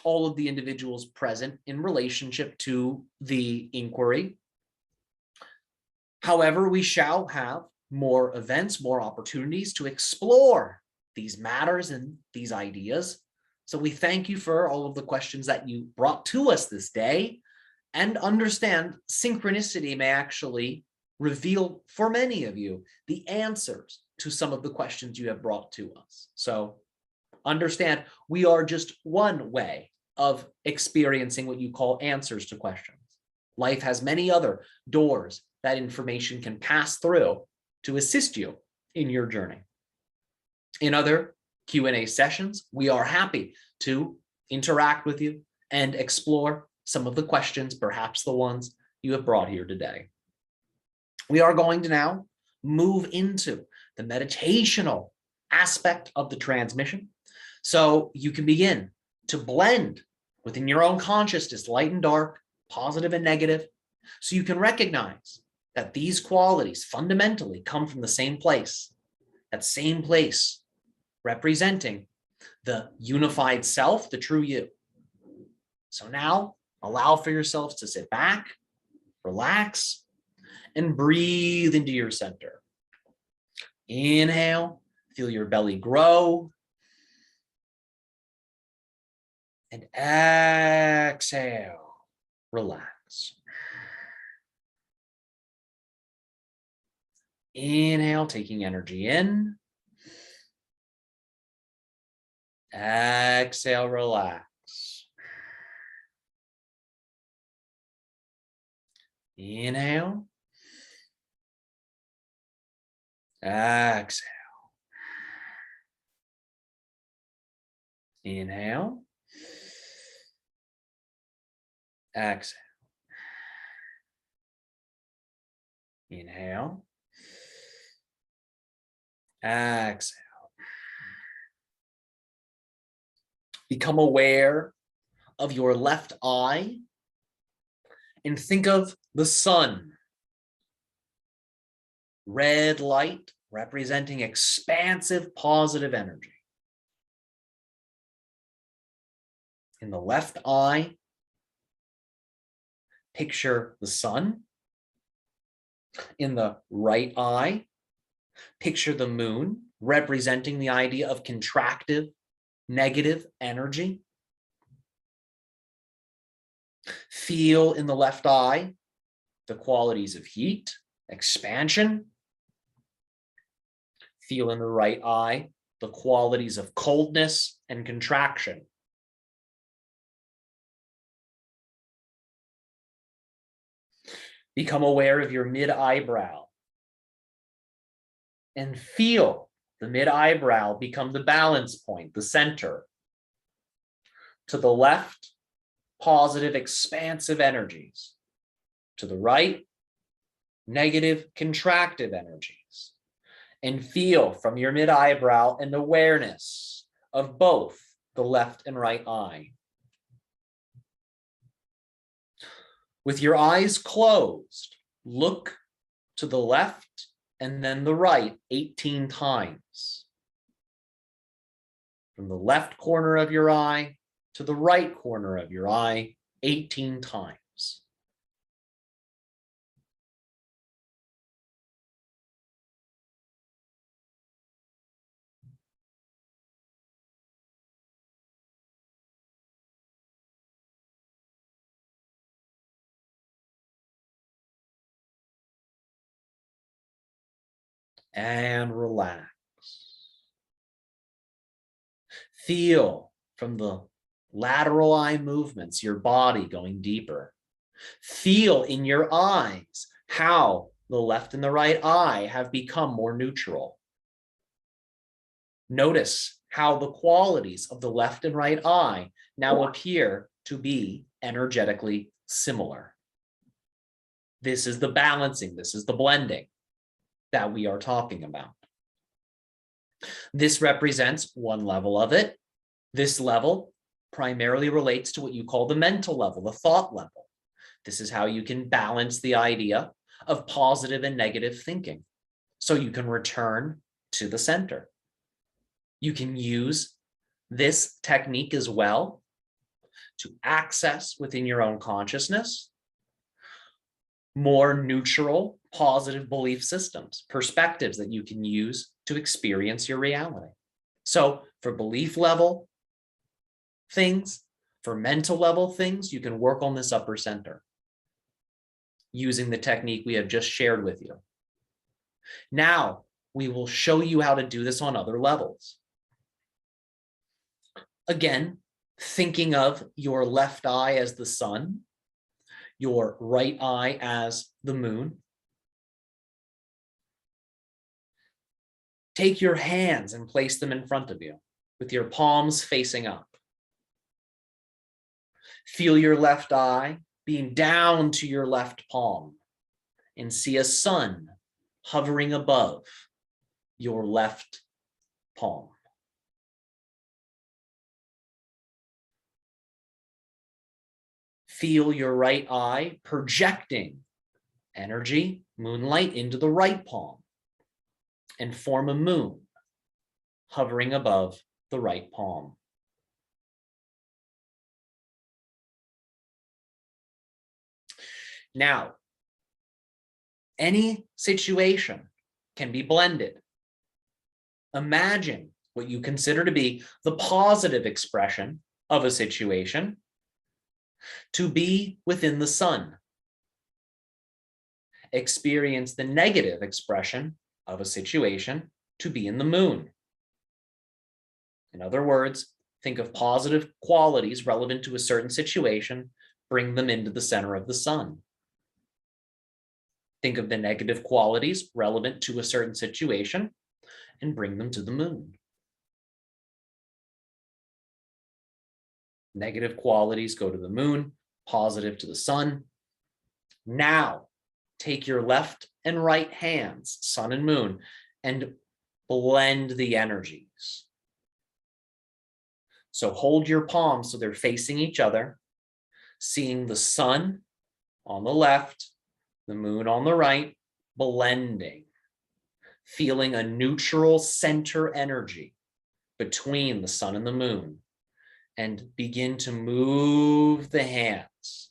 all of the individuals present in relationship to the inquiry. However, we shall have more events, more opportunities to explore these matters and these ideas. So we thank you for all of the questions that you brought to us this day, and understand synchronicity may actually reveal for many of you the answers to some of the questions you have brought to us. So understand we are just one way of experiencing what you call answers to questions. Life has many other doors that information can pass through to assist you in your journey. In other Q&A sessions, we are happy to interact with you and explore some of the questions, perhaps the ones you have brought here today. We are going to now move into the meditational aspect of the transmission, so you can begin to blend within your own consciousness, light and dark, positive and negative, so you can recognize that these qualities fundamentally come from the same place, that same place representing the unified self, the true you. So now allow for yourselves to sit back, relax, and breathe into your center. Inhale, feel your belly grow. And exhale, relax. Inhale, taking energy in. Exhale, relax. Inhale. Exhale. Inhale. Exhale. Inhale. Exhale. Become aware of your left eye and think of the sun. Red light representing expansive positive energy. In the left eye, picture the sun. In the right eye, picture the moon, representing the idea of contractive, negative energy. Feel in the left eye the qualities of heat, expansion. Feel in the right eye the qualities of coldness and contraction. Become aware of your mid-eyebrow, and feel the mid-eyebrow become the balance point, the center. To the left, positive, expansive energies. To the right, negative, contractive energies. And feel from your mid-eyebrow an awareness of both the left and right eye. With your eyes closed, look to the left and then the right 18 times. From the left corner of your eye to the right corner of your eye 18 times. And relax. Feel from the lateral eye movements, your body going deeper. Feel in your eyes how the left and the right eye have become more neutral. Notice how the qualities of the left and right eye now appear to be energetically similar. This is the balancing, this is the blending that we are talking about. This represents one level of it. This level primarily relates to what you call the mental level, the thought level. This is how you can balance the idea of positive and negative thinking, so you can return to the center. You can use this technique as well to access within your own consciousness more neutral, positive belief systems, perspectives that you can use to experience your reality. So for belief level things, for mental level things, you can work on this upper center using the technique we have just shared with you. Now, we will show you how to do this on other levels. Again, thinking of your left eye as the sun, your right eye as the moon. Take your hands and place them in front of you with your palms facing up. Feel your left eye beam down to your left palm and see a sun hovering above your left palm. Feel your right eye projecting energy, moonlight, into the right palm and form a moon hovering above the right palm. Now, any situation can be blended. Imagine what you consider to be the positive expression of a situation to be within the sun. Experience the negative expression of a situation to be in the moon. In other words, think of positive qualities relevant to a certain situation, bring them into the center of the sun. Think of the negative qualities relevant to a certain situation and bring them to the moon. Negative qualities go to the moon, positive to the sun. Now, take your left and right hands, sun and moon, and blend the energies. So hold your palms so they're facing each other, seeing the sun on the left, the moon on the right, blending, feeling a neutral center energy between the sun and the moon, and begin to move the hands,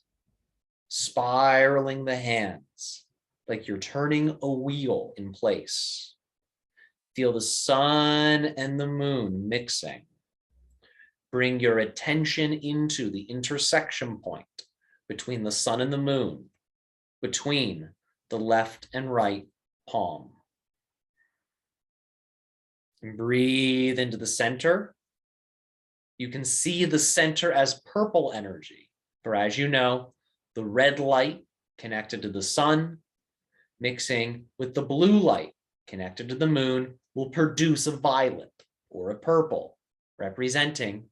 spiraling the hands like you're turning a wheel in place. Feel the sun and the moon mixing. Bring your attention into the intersection point between the sun and the moon, between the left and right palm. And breathe into the center. You can see the center as purple energy, for as you know, the red light connected to the sun, mixing with the blue light connected to the moon will produce a violet or a purple, representing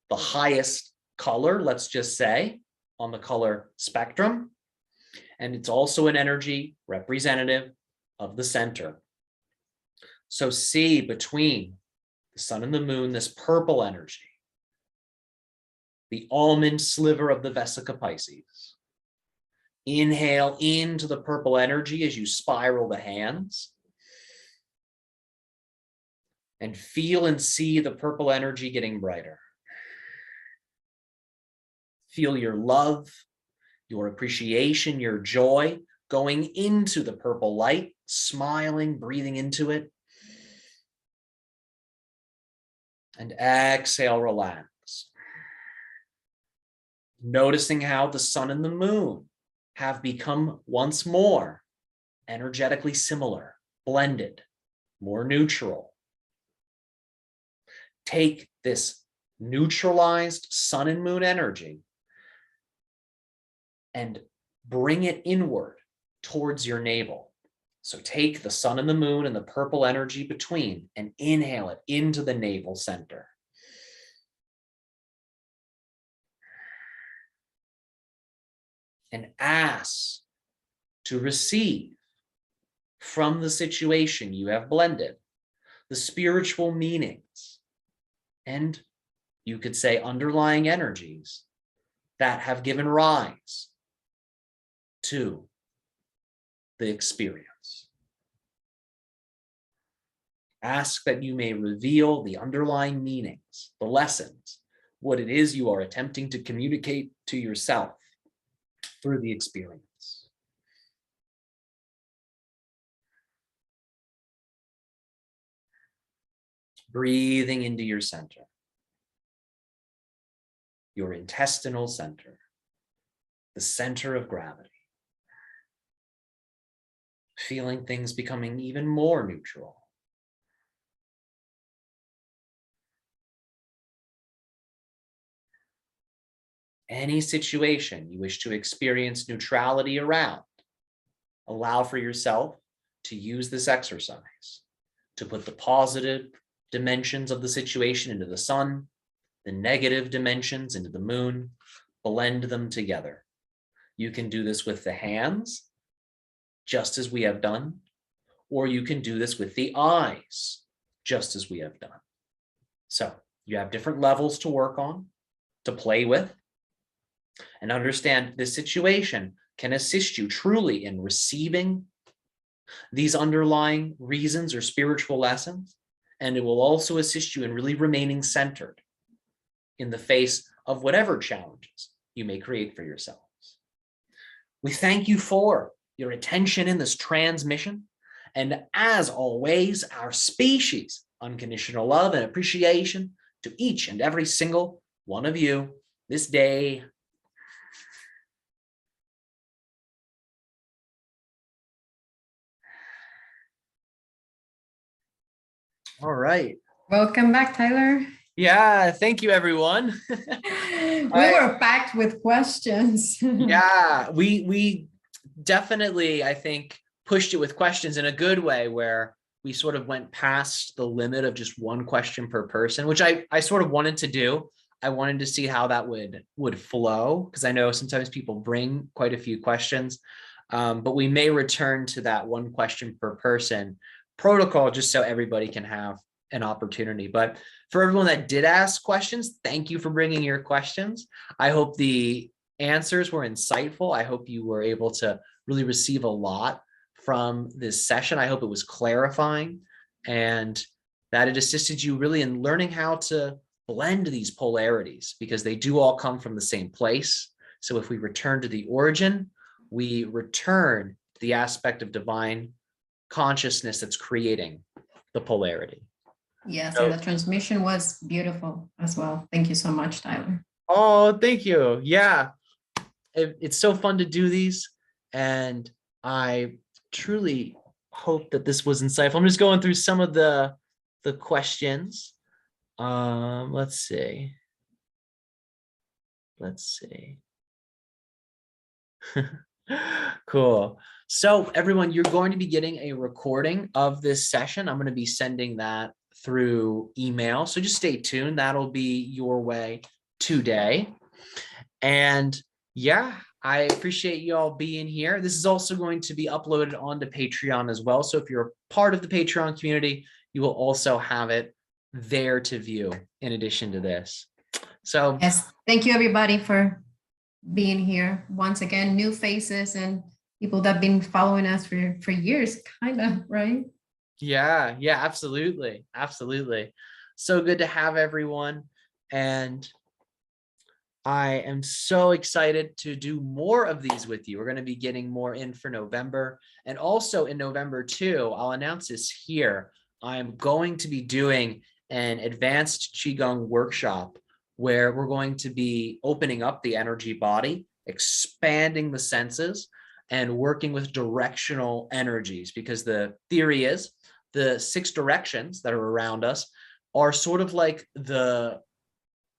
the highest color, let's just say, on the color spectrum. And it's also an energy representative of the center. So see between the sun and the moon, this purple energy, the almond sliver of the Vesica Pisces. Inhale into the purple energy as you spiral the hands. And feel and see the purple energy getting brighter. Feel your love, your appreciation, your joy going into the purple light, smiling, breathing into it. And exhale, relax. Noticing how the sun and the moon have become once more energetically similar, blended, more neutral. Take this neutralized sun and moon energy and bring it inward towards your navel. So take the sun and the moon and the purple energy between and inhale it into the navel center. And ask to receive from the situation you have blended the spiritual meanings, and you could say underlying energies that have given rise to the experience. Ask that you may reveal the underlying meanings, the lessons, what it is you are attempting to communicate to yourself through the experience. Breathing into your center, your intestinal center, the center of gravity. Feeling things becoming even more neutral. Any situation you wish to experience neutrality around, allow for yourself to use this exercise to put the positive dimensions of the situation into the sun, the negative dimensions into the moon, blend them together. You can do this with the hands, just as we have done, or you can do this with the eyes, just as we have done. So you have different levels to work on, to play with, and understand this situation can assist you truly in receiving these underlying reasons or spiritual lessons, and it will also assist you in really remaining centered in the face of whatever challenges you may create for yourselves. We thank you for your attention in this transmission, and as always, our species, unconditional love and appreciation to each and every single one of you this day. All right. Welcome back, Tyler. Yeah, thank you, everyone. We were packed with questions. Yeah, we definitely, I think, pushed it with questions in a good way, where we sort of went past the limit of just one question per person, which I sort of wanted to do. I wanted to see how that would flow, because I know sometimes people bring quite a few questions, but we may return to that one question per person protocol just so everybody can have an opportunity. But for everyone that did ask questions, thank you for bringing your questions. I hope the answers were insightful. I hope you were able to really receive a lot from this session. I hope it was clarifying and that it assisted you really in learning how to blend these polarities, because they do all come from the same place. So if we return to the origin, we return to the aspect of divine consciousness that's creating the polarity. Yes, and the transmission was beautiful as well. Thank you so much, Tyler. Oh, thank you. Yeah, it's so fun to do these, and I truly hope that this was insightful. I'm just going through some of the questions. Let's see. Cool. So everyone, you're going to be getting a recording of this session. I'm going to be sending that through email. So just stay tuned. That'll be your way today. And yeah, I appreciate you all being here. This is also going to be uploaded onto Patreon as well. So if you're a part of the Patreon community, you will also have it there to view in addition to this. So Yes, thank you everybody for being here. Once again, new faces and people that have been following us for years, kind of, right? yeah, absolutely. Absolutely. So good to have everyone. And I am so excited to do more of these with you. We're going to be getting more in for November. And also in November too, I'll announce this here. I'm going to be doing an advanced Qigong workshop where we're going to be opening up the energy body, expanding the senses, and working with directional energies, because the theory is the 6 directions that are around us are sort of like the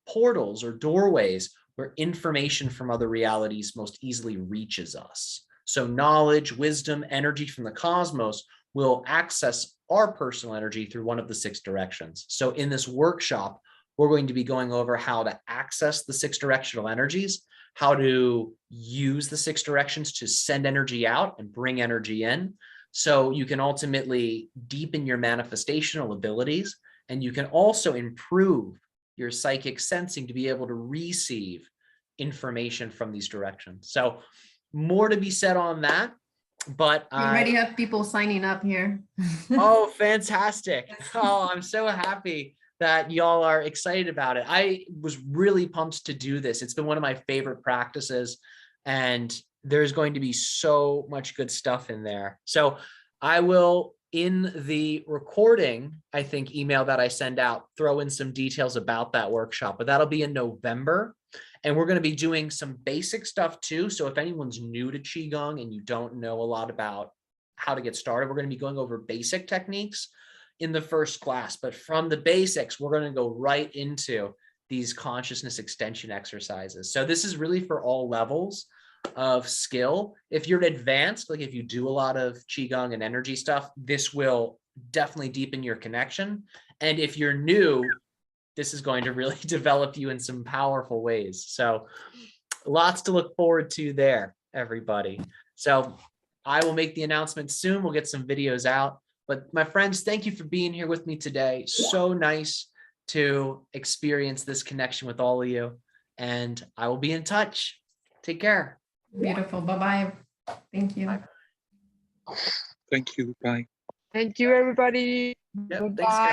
portals or doorways where information from other realities most easily reaches us. So knowledge, wisdom, energy from the cosmos will access our personal energy through one of the 6 directions. So in this workshop, we're going to be going over how to access the 6 directional energies, how to use the 6 directions to send energy out and bring energy in. So you can ultimately deepen your manifestational abilities, and you can also improve your psychic sensing to be able to receive information from these directions. So more to be said on that, but We already have people signing up here. oh, fantastic. Oh, I'm so happy that y'all are excited about it. I was really pumped to do this. It's been one of my favorite practices, and there's going to be so much good stuff in there. So I will, in the recording, I think, email that I send out, throw in some details about that workshop, but that'll be in November. And we're going to be doing some basic stuff too. So if anyone's new to Qigong and you don't know a lot about how to get started, we're going to be going over basic techniques in the first class. But from the basics, we're going to go right into these consciousness extension exercises. So this is really for all levels of skill. If you're advanced, like if you do a lot of Qigong and energy stuff, this will definitely deepen your connection. And if you're new, this is going to really develop you in some powerful ways. So lots to look forward to there, everybody. So I will make the announcement soon. We'll get some videos out. But my friends, thank you for being here with me today. So nice to experience this connection with all of you. And I will be in touch. Take care. Beautiful. Bye-bye. Thank you. Thank you. Bye. Thank you, everybody. Yep, Goodbye. thanks, guys.